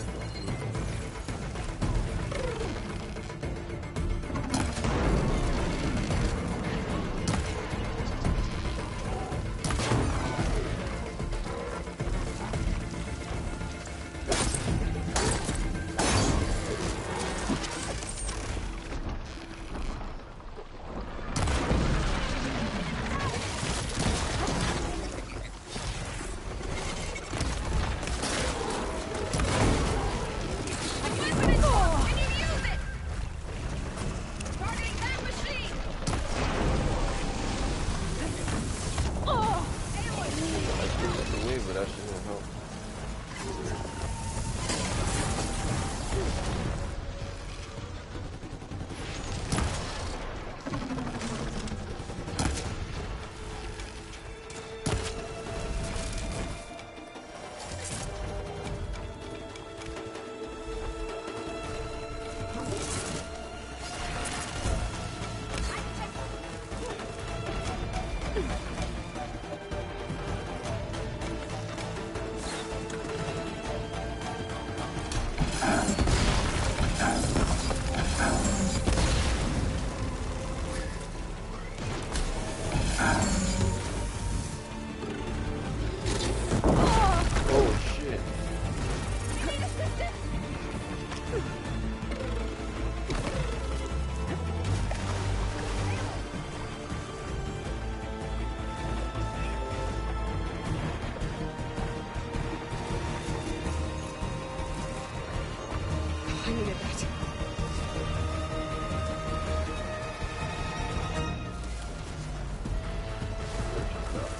a bit.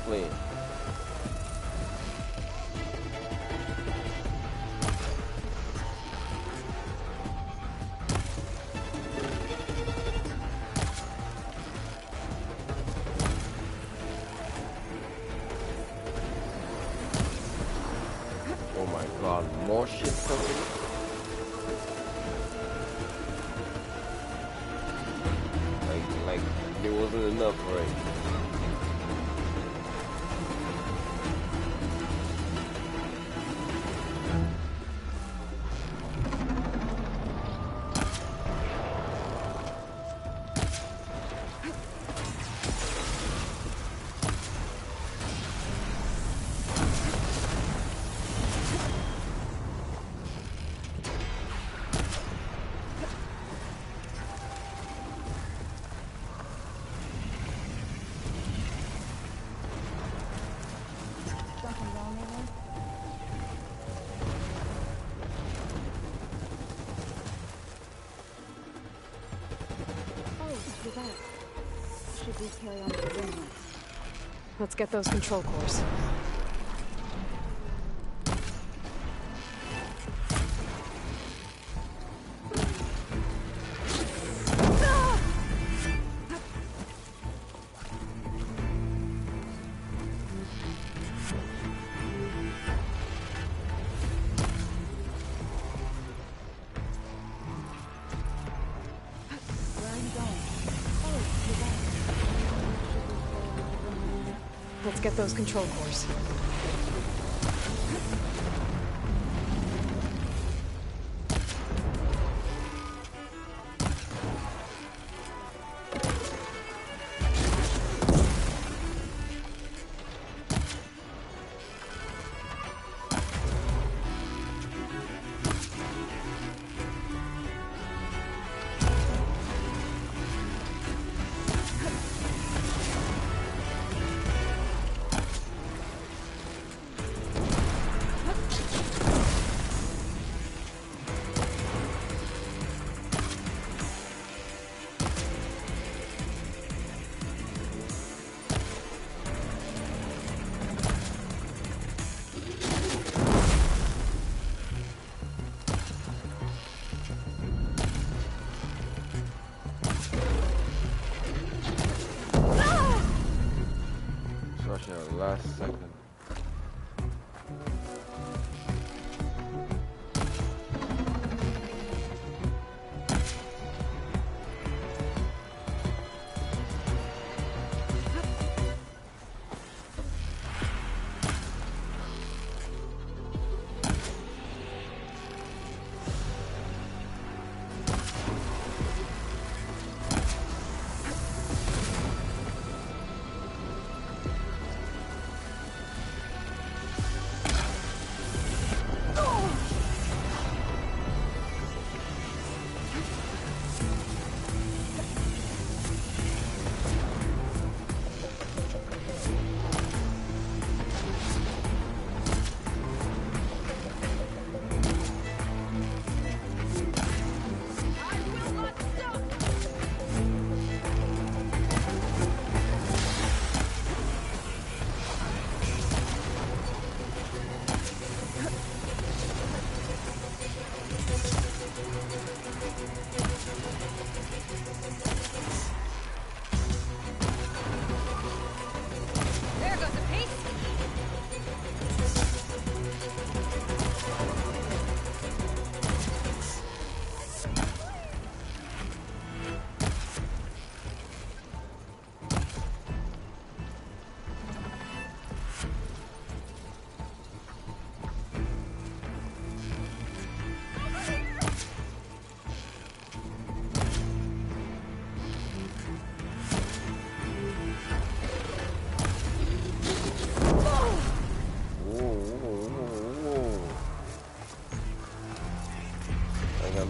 Wait. Oh my god, more shit coming. Like there wasn't enough, right? Should we carry on to the ring? Let's get those control cores. Let's get those control cores. Last second.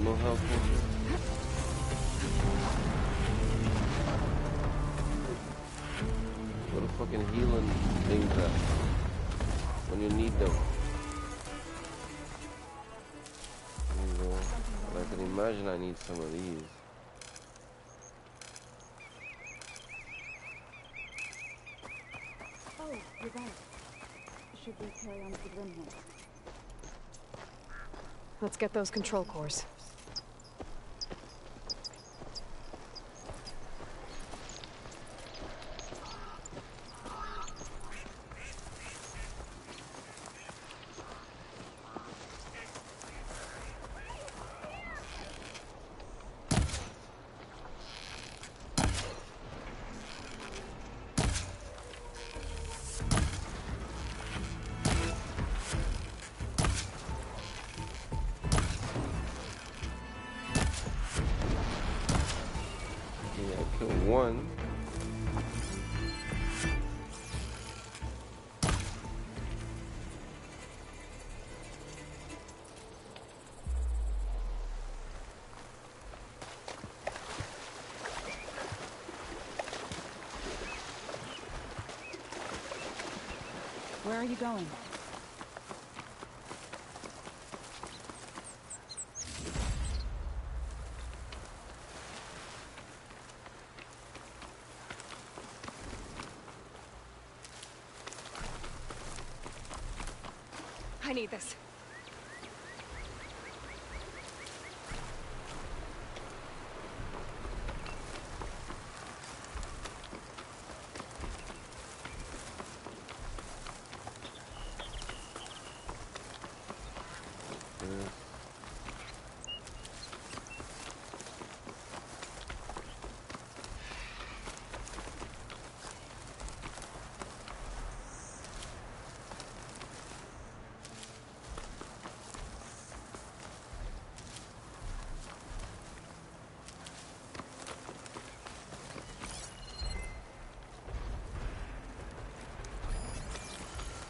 No health potion. Where the fucking healing things at? When you need them. There you go. Like any imagine I need some of these. Oh, you're back. Should we carry on with the grim one? Let's get those control cores. One. Where are you going? I need this.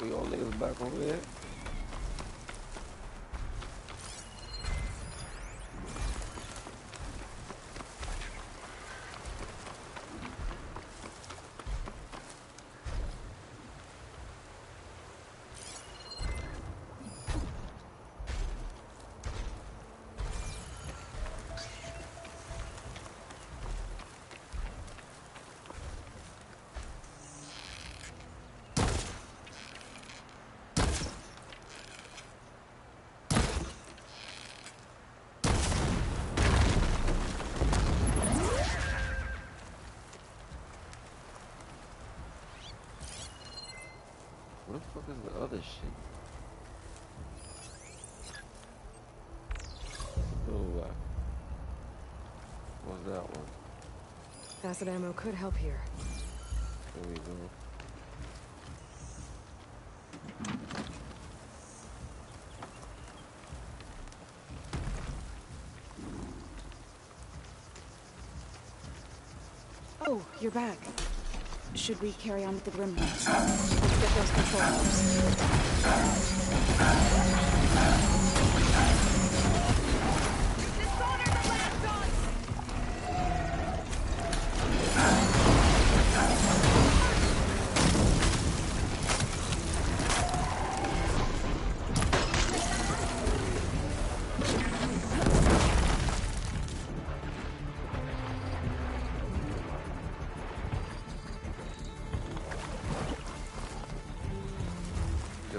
We all niggas back over there. What the fuck is the other shit? Oh, what's that one? Acid ammo could help here. There we go. Oh, you're back. Should we carry on with the grim one? Let's get those control cores.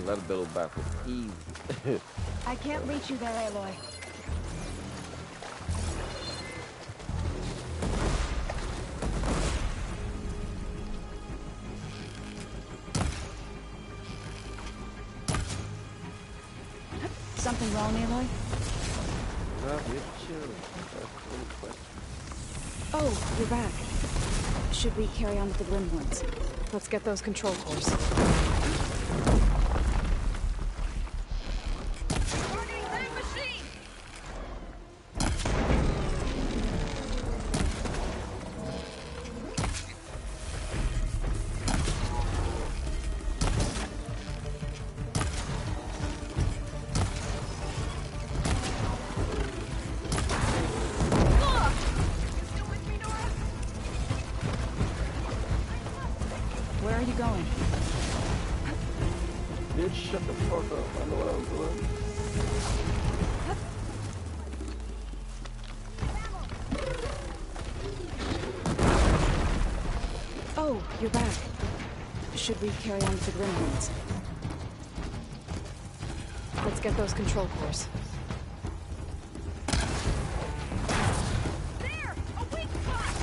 That build back was easy. I can't reach you there, Aloy. Something wrong, Aloy? No, you're chill. That's any question. Oh, you're back. Should we carry on with the grim ones? Let's get those control cores. Where are you going? Bitch, shut the fuck up. I know what I'm doing. Oh, you're back. Should we carry on with the Grimhorns? Let's get those control cores. There! A weak spot!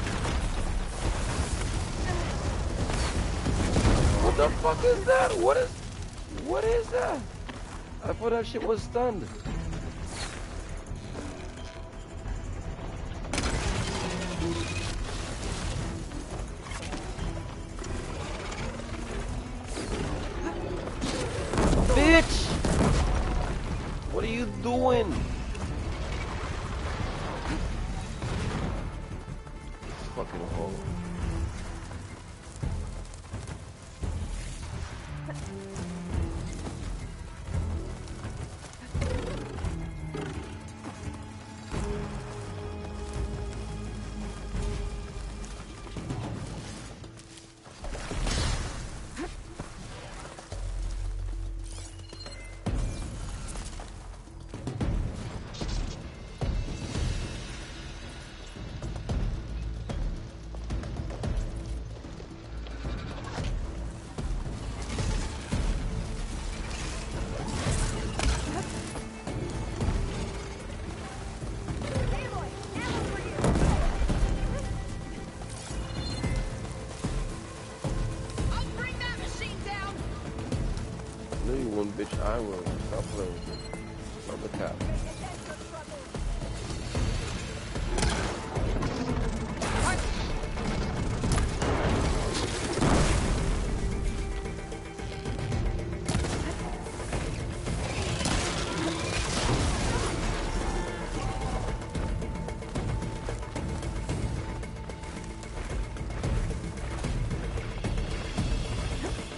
What the fuck is that? What is that? I thought that shit was stunned. Bitch! What are you doing? Fucking hole. No, you won't, bitch. I will. Stop playing with me. Stop the cap.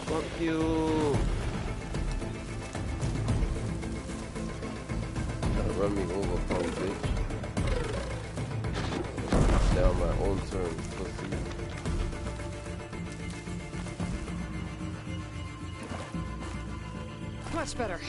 Fuck you. Run me over, punk bitch. Down my own terms, pussy. Much better.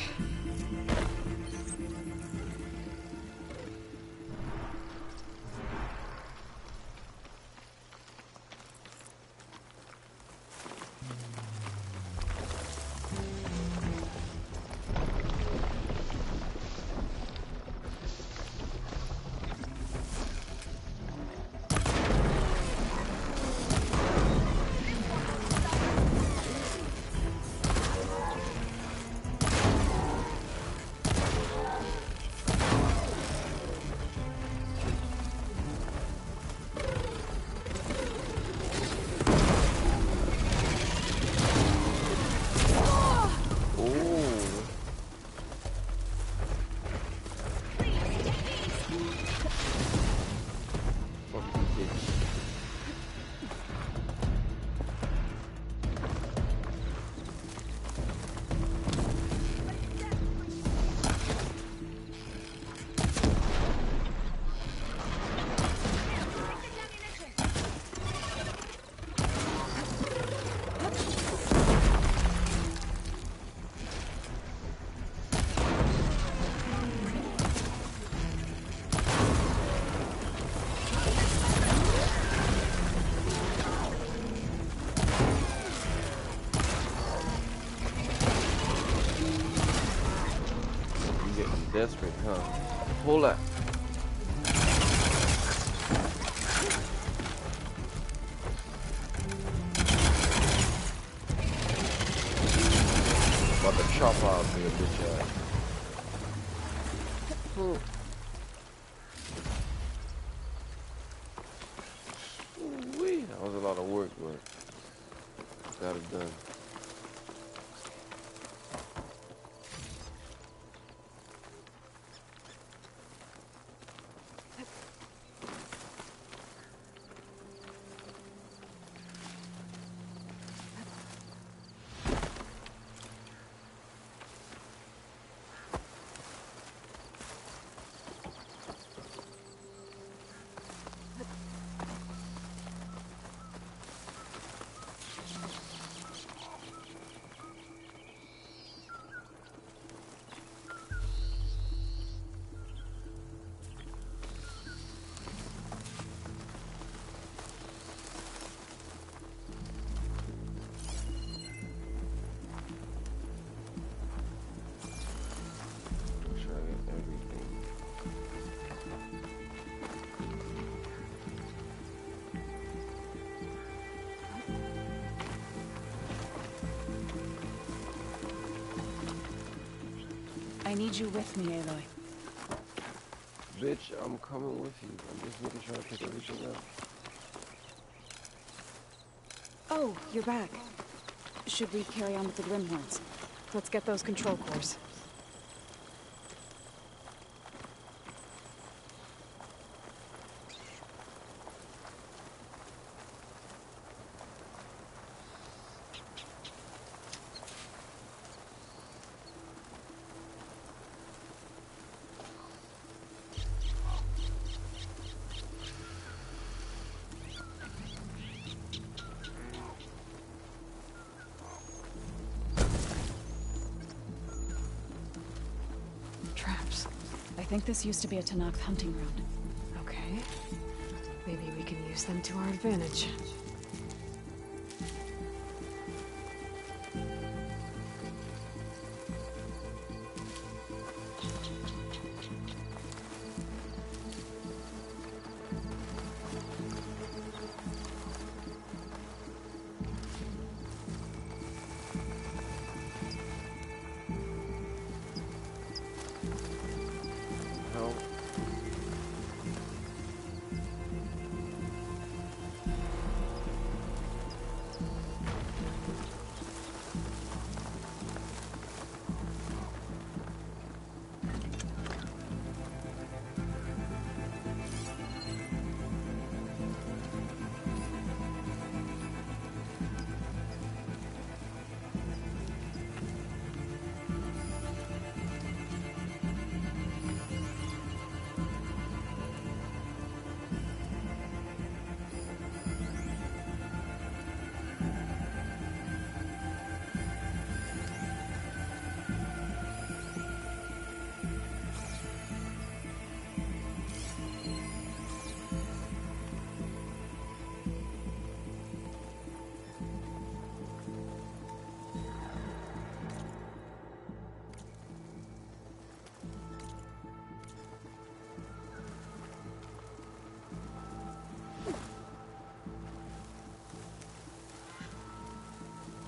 Desperate, huh? Hold up. About to chop out your bitch ass. Wee, that was a lot of work, but got it done. need you with me, Aloy. Bitch, I'm coming with you. I'm just making sure I pick everything up. Oh, you're back. Should we carry on with the Grimhorns? Let's get those control cores. Traps. I think this used to be a Tanakh hunting ground. Okay. Maybe we can use them to our advantage. Help.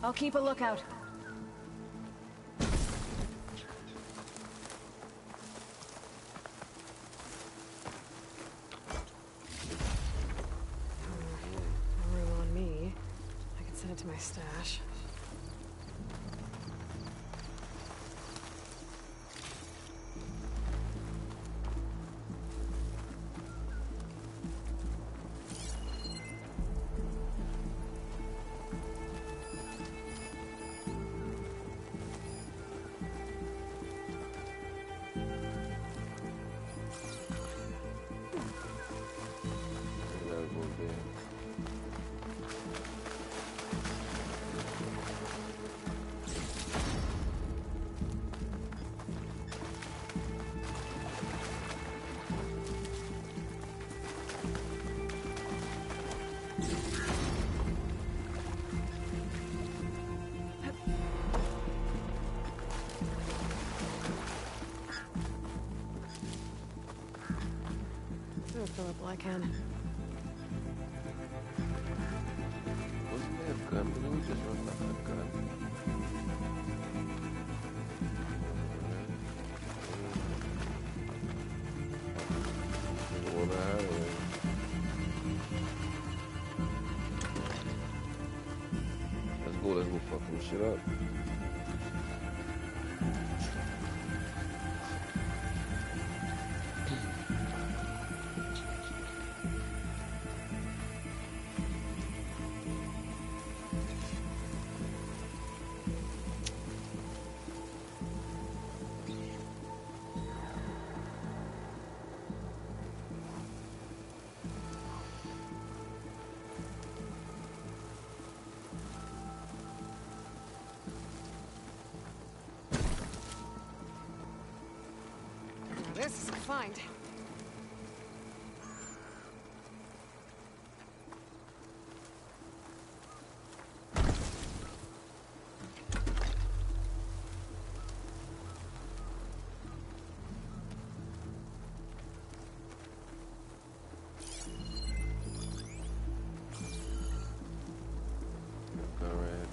I'll keep a lookout. No room on me. I can send it to my stash. Fill up I can. Wasn't there a gun? Didn't we just run back that gun? Well, let's go, let's go fucking shit up. This is a find. Alright.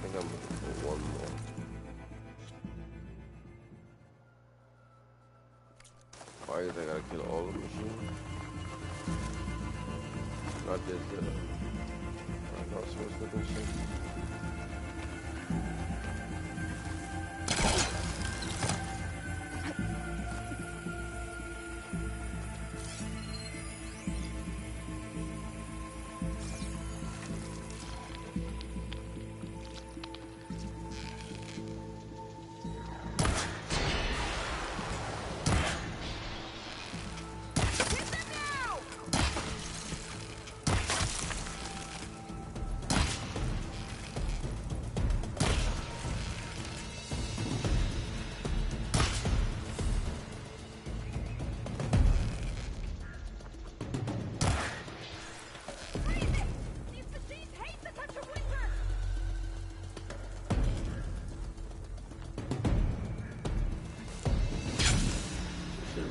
think I'm looking for one more. Why is I gotta kill all the machines? Not just the rhinoceros looking shit.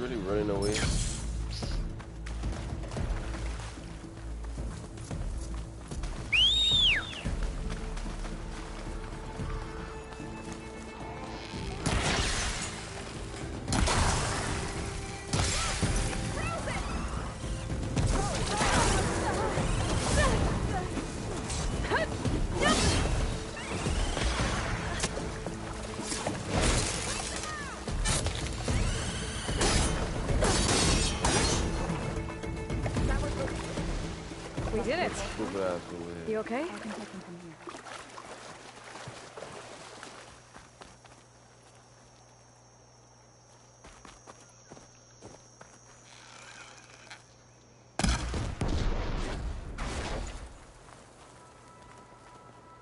Really running away. We did it. Stupid ass over here. You okay? I can take him from here.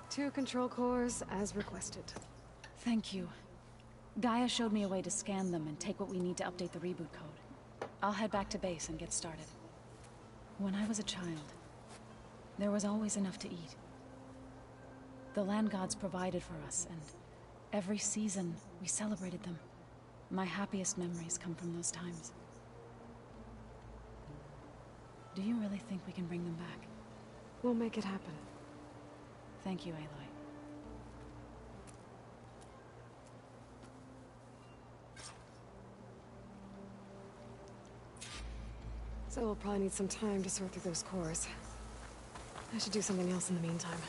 Two control cores as requested. Thank you. Gaia showed me a way to scan them and take what we need to update the reboot code. I'll head back to base and get started. When I was a child, there was always enough to eat. The land gods provided for us, and every season we celebrated them. My happiest memories come from those times. Do you really think we can bring them back? We'll make it happen. Thank you, Aloy. So we'll probably need some time to sort through those cores. I should do something else in the meantime.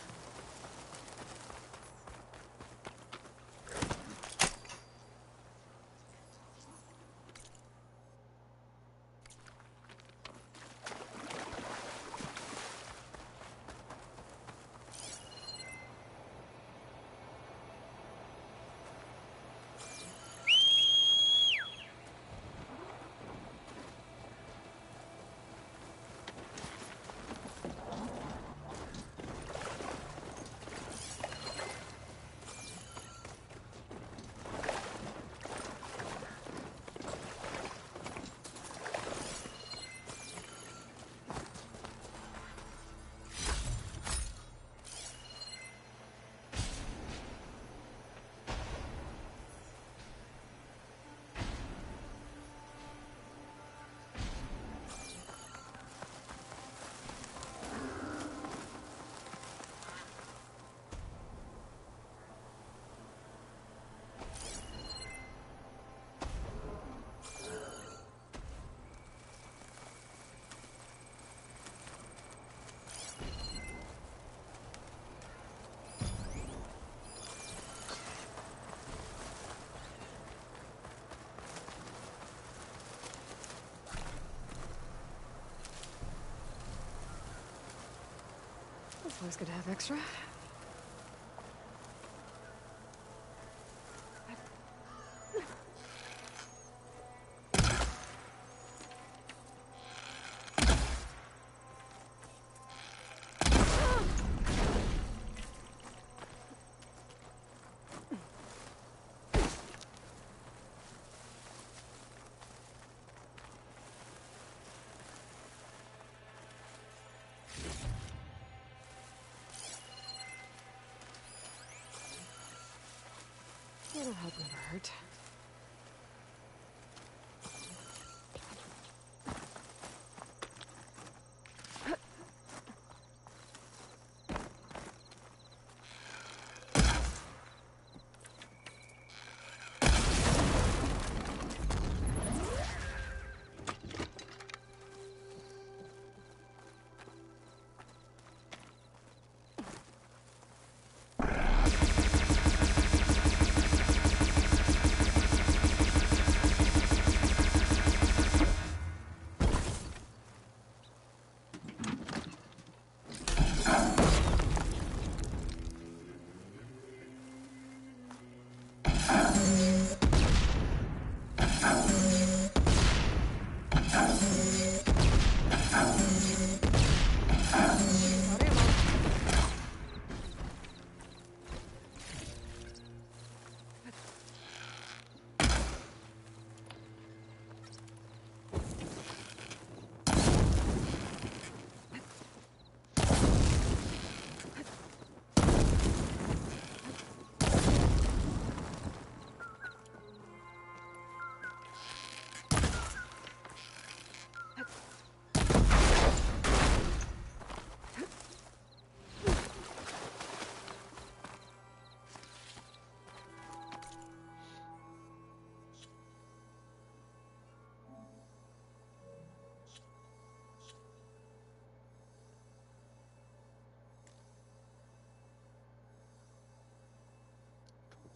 It's always good to have extra. It'll help never hurt.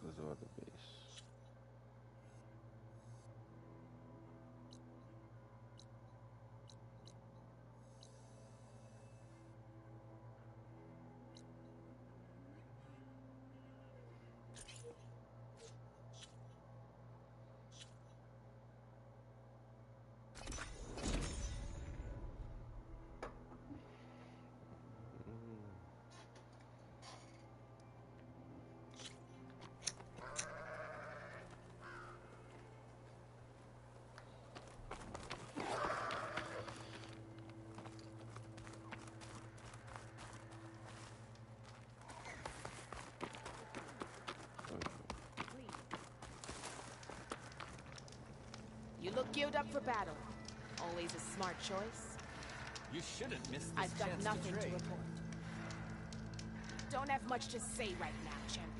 Blizzard base. You look geared up for battle. Always a smart choice. You shouldn't miss this I've got chance nothing to to trade. report. Don't have much to say right now, champion.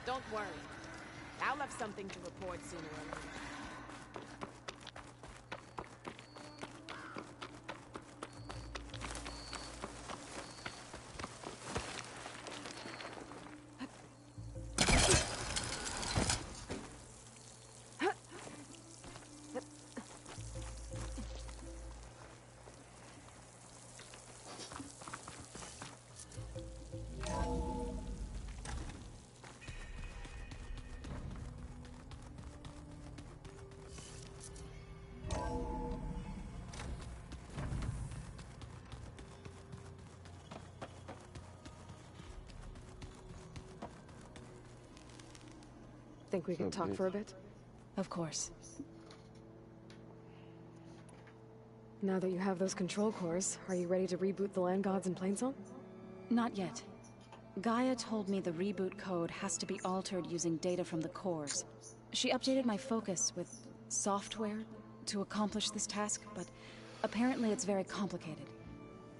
Don't worry. I'll have something to report sooner or later. Think we could talk for a bit? Of course. Now that you have those control cores, are you ready to reboot the Land Gods in Plainsong? Not yet. Gaia told me the reboot code has to be altered using data from the cores. She updated my focus with software to accomplish this task, but apparently it's very complicated.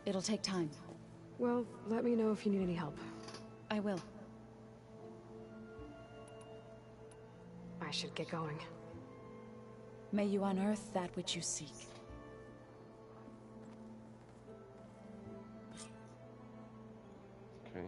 It'll take time. Well, let me know if you need any help. I will. I should get going. May you unearth that which you seek. Okay.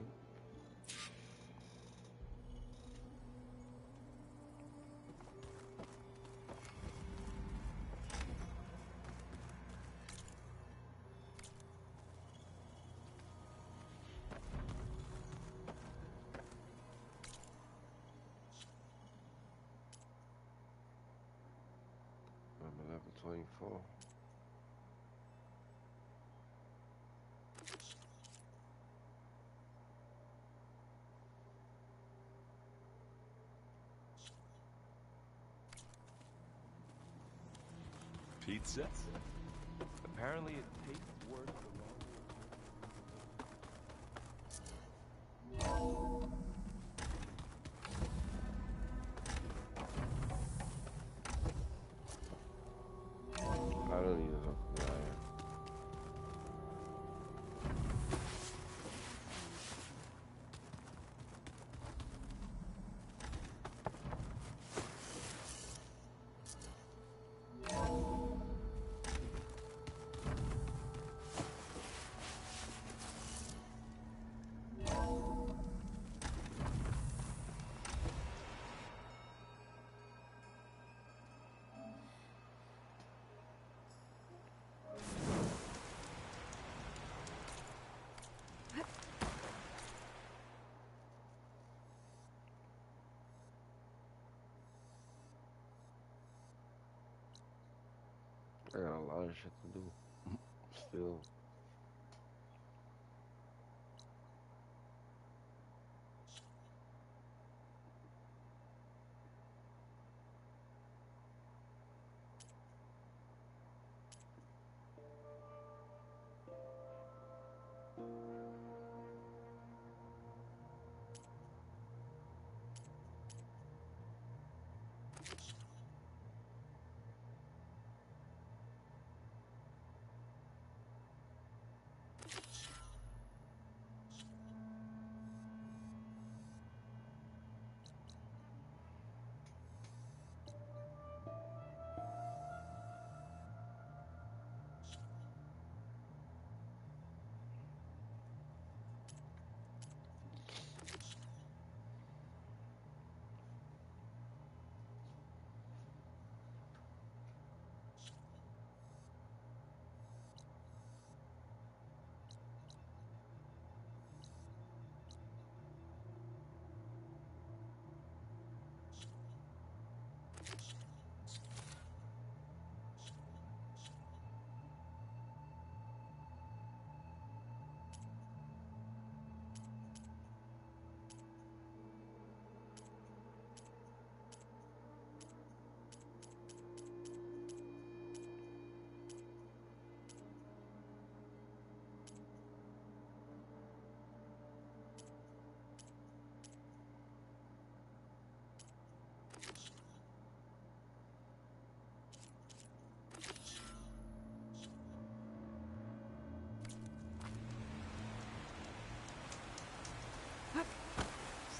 I'm level 24. pizza? Apparently it tastes worse the longer. I don't need a flyer. I got a lot of shit to do. Still.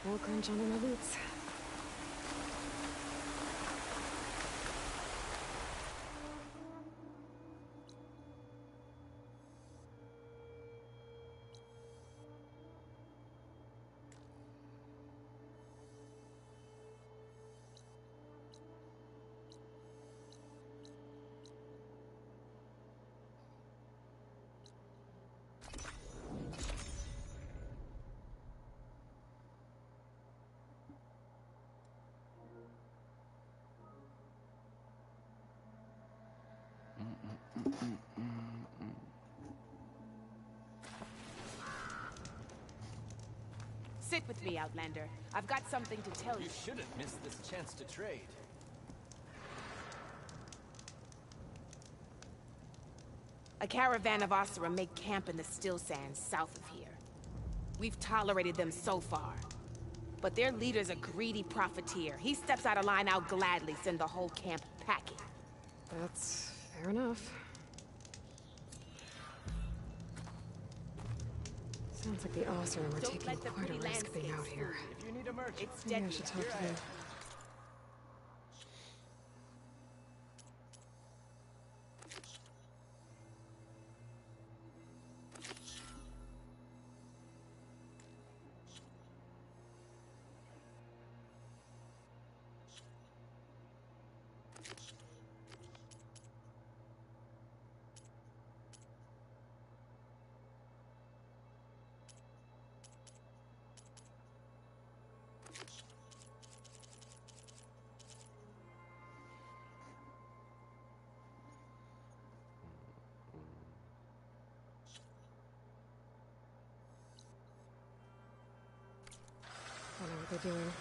Snow crunch under my boots. Sit with me, Outlander. I've got something to tell you. You shouldn't miss this chance to trade. A caravan of Osira make camp in the Still Sands south of here. We've tolerated them so far. But their leader's a greedy profiteer. He steps out of line, I'll gladly send the whole camp packing. That's fair enough. Sounds like the Osira were taking quite a risk being out here. If you need a merchant, It's Maybe I deadly. should talk to them. I know what they're doing.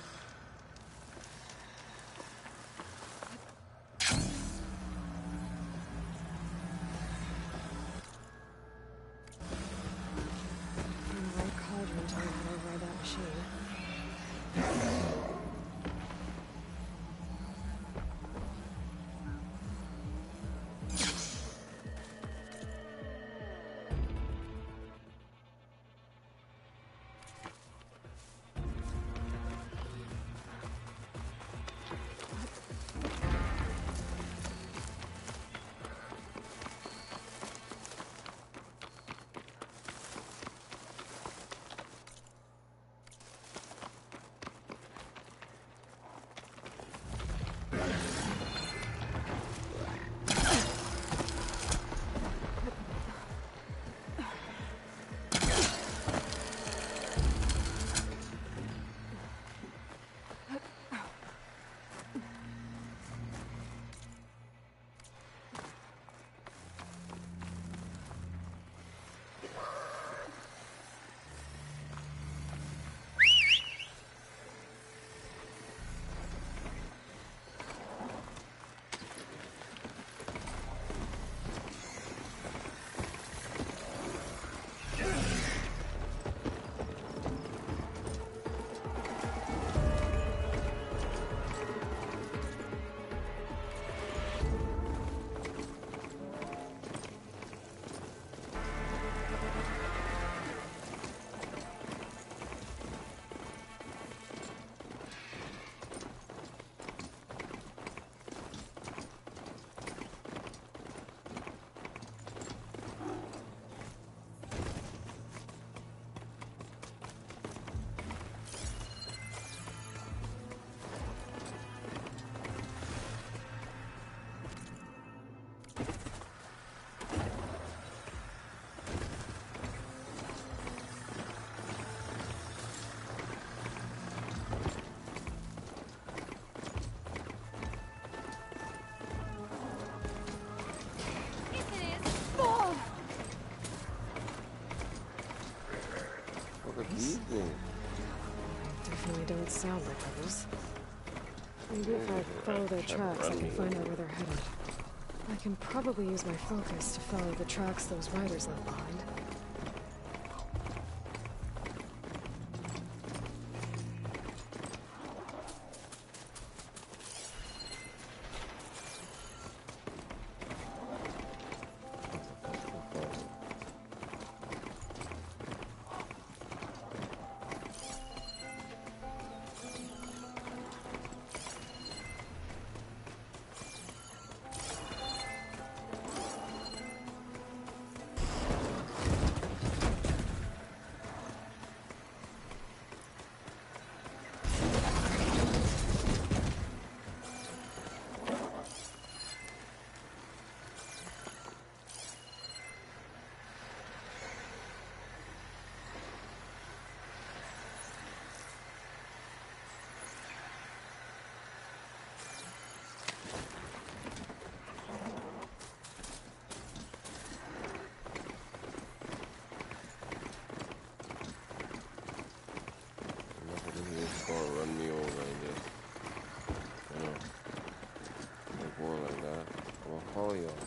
sound like rebels. Maybe if I follow their tracks, I can find out where they're headed. I can probably use my focus to follow the tracks those riders left behind. Gonna run me over like this. You know, like going like that. I'm gonna follow y'all.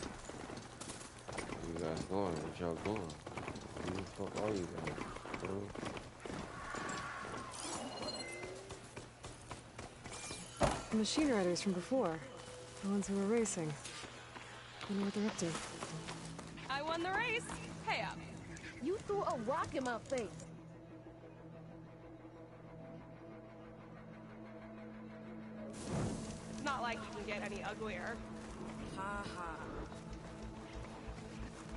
Where you guys going? What y'all doing? Who the fuck are you guys? You know? The machine riders from before. The ones who were racing. Wonder what they're up to. I won the race. Pay up. You threw a rock in my face. Not like you can get any uglier. Ha ha.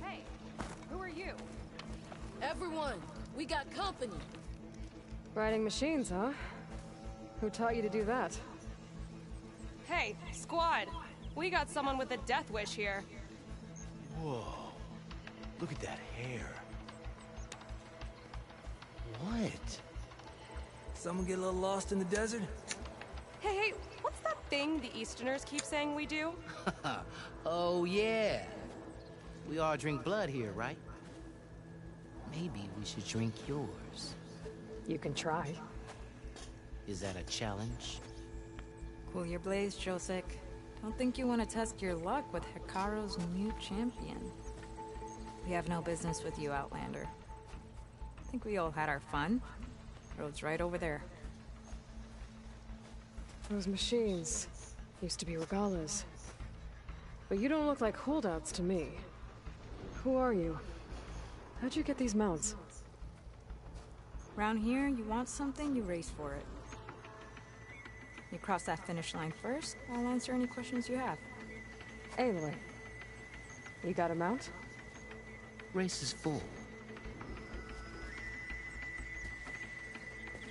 Hey, who are you? Everyone, we got company. Riding machines, huh? Who taught you to do that? Hey, squad. We got someone with a death wish here. Whoa. Look at that hair. What? Someone get a little lost in the desert? Hey, what's that thing the Easterners keep saying we do? Oh, yeah. We all drink blood here, right? Maybe we should drink yours. You can try. Is that a challenge? Cool your blaze, Josek. Don't think you want to test your luck with Hekarro's new champion. We have no business with you, Outlander. I think we all had our fun. Road's right over there. Those machines used to be Regalas. But you don't look like holdouts to me. Who are you? How'd you get these mounts? Around here, you want something, you race for it. You cross that finish line first, I'll answer any questions you have. Aloy, you got a mount? Race is full.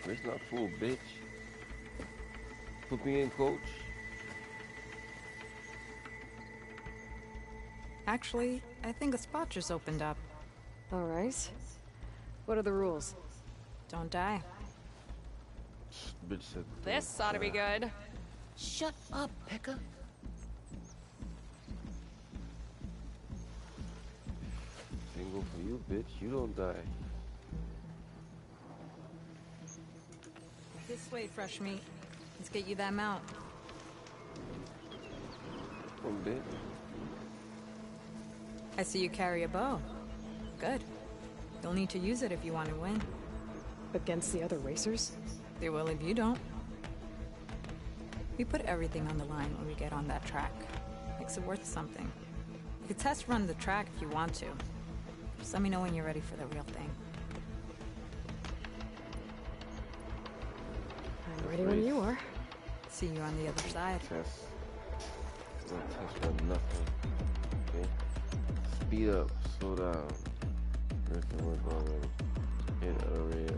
Race not full, bitch. Put me in, coach. Actually, I think a spot just opened up. All right. What are the rules? Don't die. Bitch said. This ought to be good. Shut up, Pekka. Single for you, bitch. You don't die. This way, fresh meat. Let's get you that mount. One bitch. I see you carry a bow. Good. You'll need to use it if you want to win. Against the other racers? They will if you don't. We put everything on the line when we get on that track. Makes it worth something. You could test run the track if you want to. Just let me know when you're ready for the real thing. I'm ready when you are. See you on the other side. Test. Don't test for nothing. Okay? Speed up. Slow down. Everything work already. Hit area.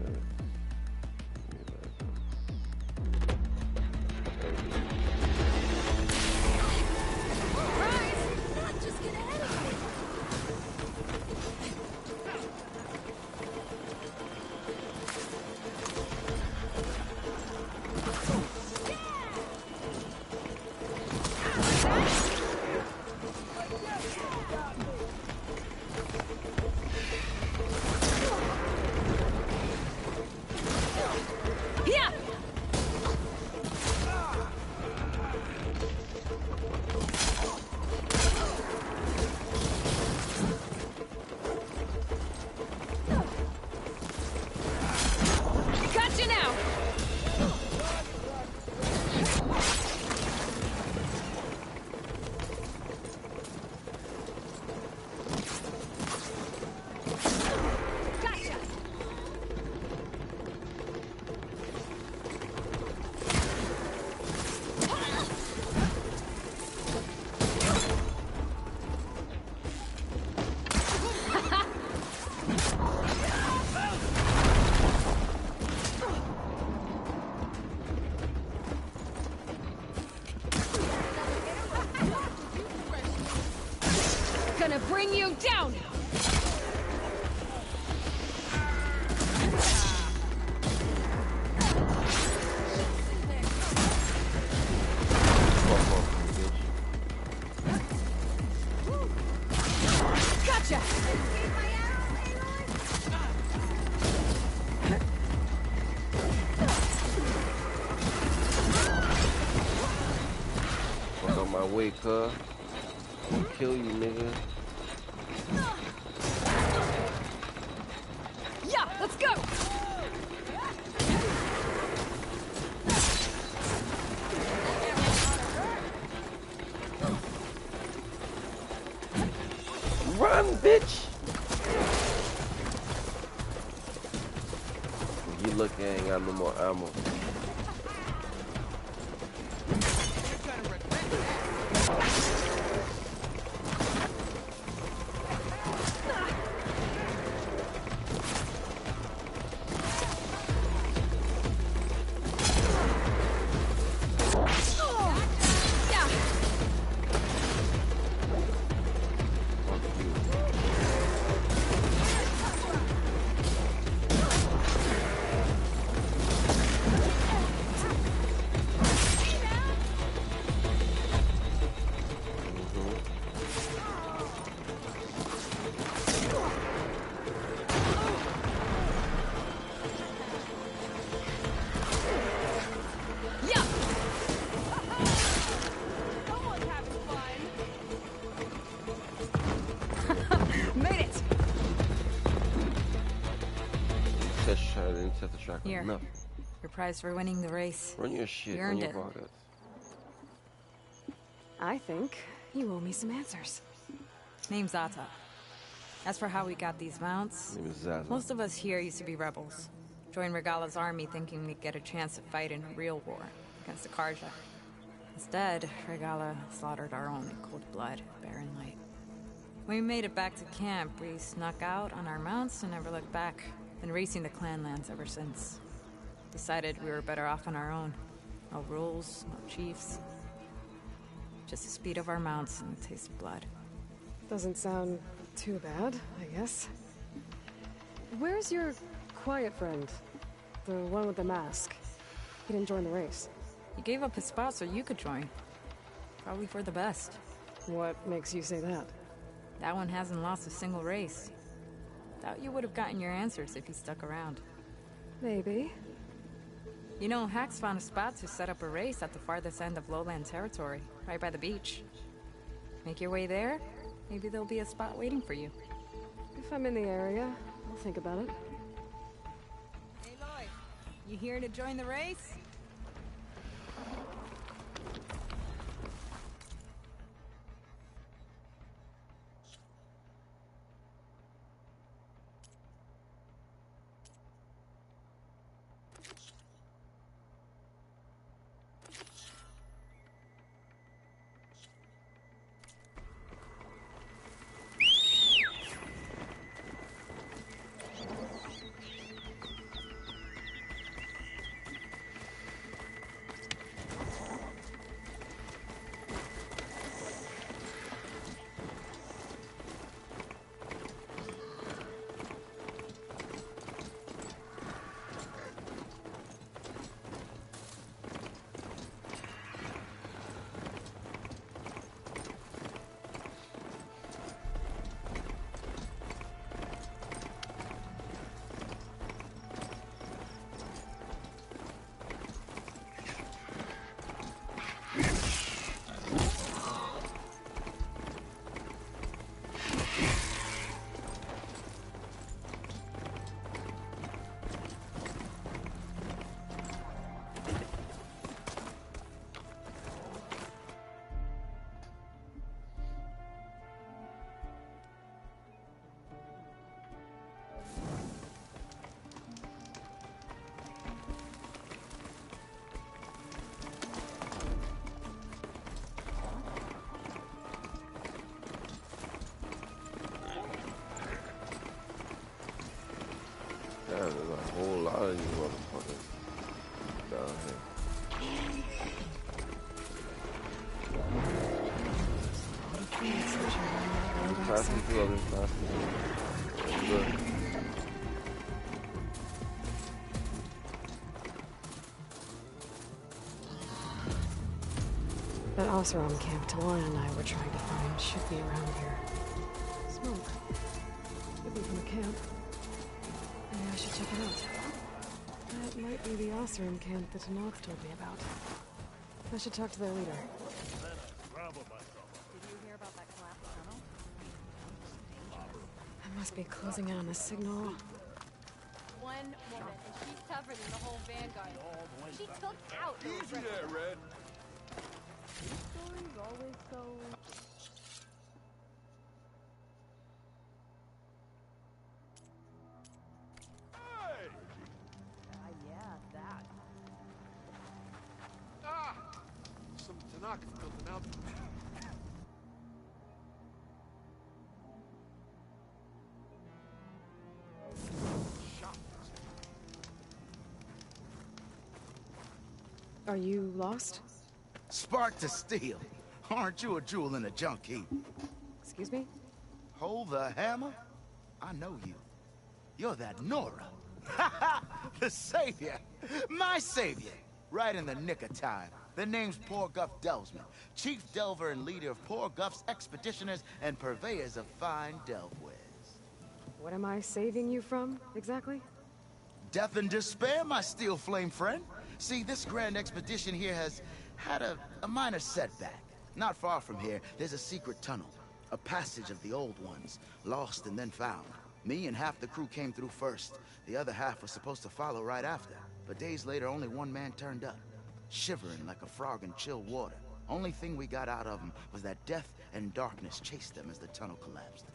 gonna bring you down! Gotcha! Fuck out my way, cuz. I'll kill you, nigga. Yeah, let's go! Run, bitch! You look, I ain't got no more ammo. Made it! Didn't set the track Here. enough. Your prize for winning the race. Run your shit, You run earned your it. pockets. I think you owe me some answers. Name's Zata. As for how we got these mounts, Name is Zaza. most of us here used to be rebels. Joined Regala's army thinking we'd get a chance to fight in a real war against the Karja. Instead, Regala slaughtered our own in cold blood, Barren Light. When we made it back to camp, we snuck out on our mounts and never looked back. Been racing the clan lands ever since. Decided we were better off on our own. No rules, no chiefs. Just the speed of our mounts and the taste of blood. Doesn't sound too bad, I guess. Where's your quiet friend? The one with the mask. He didn't join the race. He gave up his spot so you could join. Probably for the best. What makes you say that? That one hasn't lost a single race. Doubt you would have gotten your answers if he stuck around. Maybe. You know, Hax found a spot to set up a race at the farthest end of lowland territory, right by the beach. Make your way there, maybe there'll be a spot waiting for you. If I'm in the area, I'll think about it. Hey, Lloyd. You here to join the race? passing through, I'm just passing through. Good. That Oseram camp Talana and I were trying to find should be around here. Smoke. Could be from a camp. Maybe I should check it out. That might be the Oseram camp that Tanakh told me about. I should talk to their leader. I must be closing in on the signal. One woman, and she's tougher than the whole Vanguard. She took out the Easy there, Red. This story's always so... Hey! yeah, that. Ah! Some Tanaka built an out. Are you lost? Spark to steel. Aren't you a jewel in a junk heap? Excuse me? Hold the hammer? I know you. You're that Nora. Ha ha! The savior! My savior! Right in the nick of time. The name's Poor Guff Delvesman, chief delver and leader of Poor Guff's expeditioners and purveyors of fine delvewares. What am I saving you from, exactly? Death and despair, my steel flame friend. See, this grand expedition here has had a minor setback. Not far from here, there's a secret tunnel. A passage of the old ones, lost and then found. Me and half the crew came through first. The other half was supposed to follow right after. But days later, only one man turned up, shivering like a frog in chill water. Only thing we got out of him was that death and darkness chased them as the tunnel collapsed.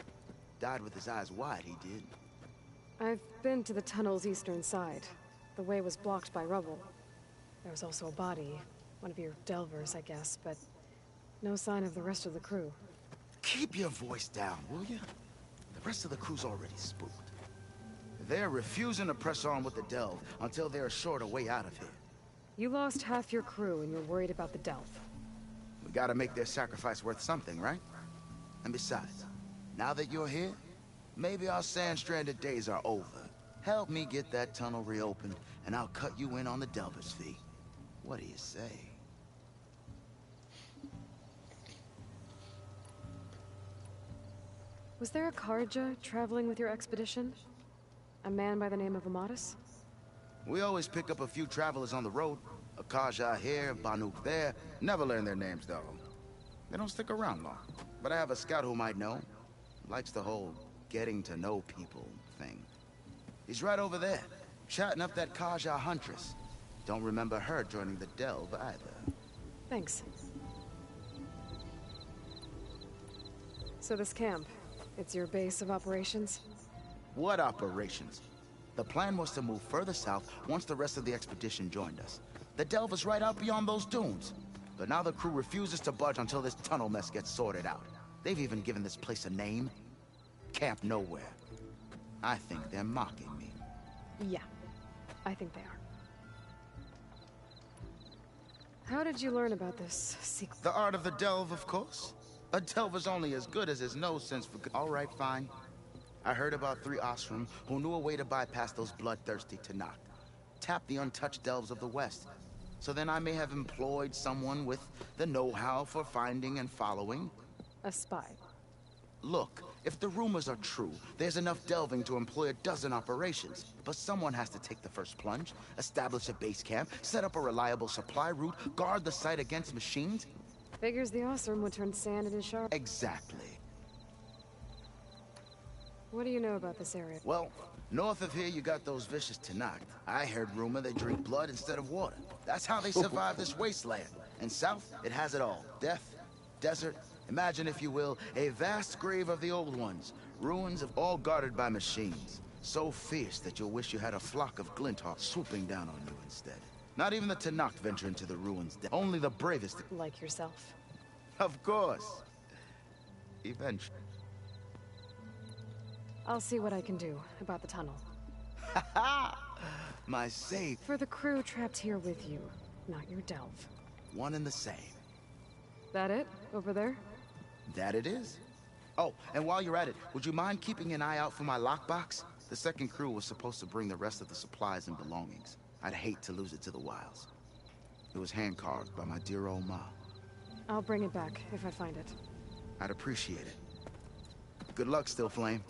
Died with his eyes wide, he did. I've been to the tunnel's eastern side. The way was blocked by rubble. There was also a body, one of your delvers, I guess, but no sign of the rest of the crew. Keep your voice down, will you? The rest of the crew's already spooked. They're refusing to press on with the delve until they're assured a way out of here. You lost half your crew and you're worried about the delve. We gotta make their sacrifice worth something, right? And besides, now that you're here, maybe our sand-stranded days are over. Help me get that tunnel reopened, and I'll cut you in on the delver's fee. What do you say? Was there a Karja traveling with your expedition? A man by the name of Amatus? We always pick up a few travelers on the road. A Kaja here, Banuk there. Never learn their names, though. They don't stick around long. But I have a scout who might know. Likes the whole getting to know people thing. He's right over there, chatting up that Kaja huntress. Don't remember her joining the delve either. Thanks. So this camp, it's your base of operations? What operations? The plan was to move further south once the rest of the expedition joined us. The delve is right out beyond those dunes. But now the crew refuses to budge until this tunnel mess gets sorted out. They've even given this place a name. Camp Nowhere. I think they're mocking me. Yeah, I think they are. How did you learn about this secret? The art of the delve, of course. A delver's only as good as his nose sense for... All right, fine. I heard about 3 Osram who knew a way to bypass those bloodthirsty Tanakh. Tap the untouched delves of the West. So then I may have employed someone with the know-how for finding and following. A spy. Look, if the rumors are true, there's enough delving to employ a dozen operations. But someone has to take the first plunge, establish a base camp, set up a reliable supply route, guard the site against machines. Figures the Osram would turn sand into sharp. Exactly. What do you know about this area? Well, north of here you got those vicious Tanakh. I heard rumor they drink blood instead of water. That's how they survive this wasteland. And south, it has it all. Death, desert, imagine if you will, a vast grave of the old ones. Ruins of all guarded by machines. So fierce that you'll wish you had a flock of Glinthawks swooping down on you instead. Not even the Tanakh venture into the ruins. Only the bravest. Like yourself. Of course. Eventually. I'll see what I can do about the tunnel. Ha ha! My safe. For the crew trapped here with you, not your delve. One and the same. That it? Over there? That it is. Oh, and while you're at it, would you mind keeping an eye out for my lockbox? The second crew was supposed to bring the rest of the supplies and belongings. I'd hate to lose it to the wilds. It was hand-carved by my dear old ma. I'll bring it back if I find it. I'd appreciate it. Good luck, Still Flame.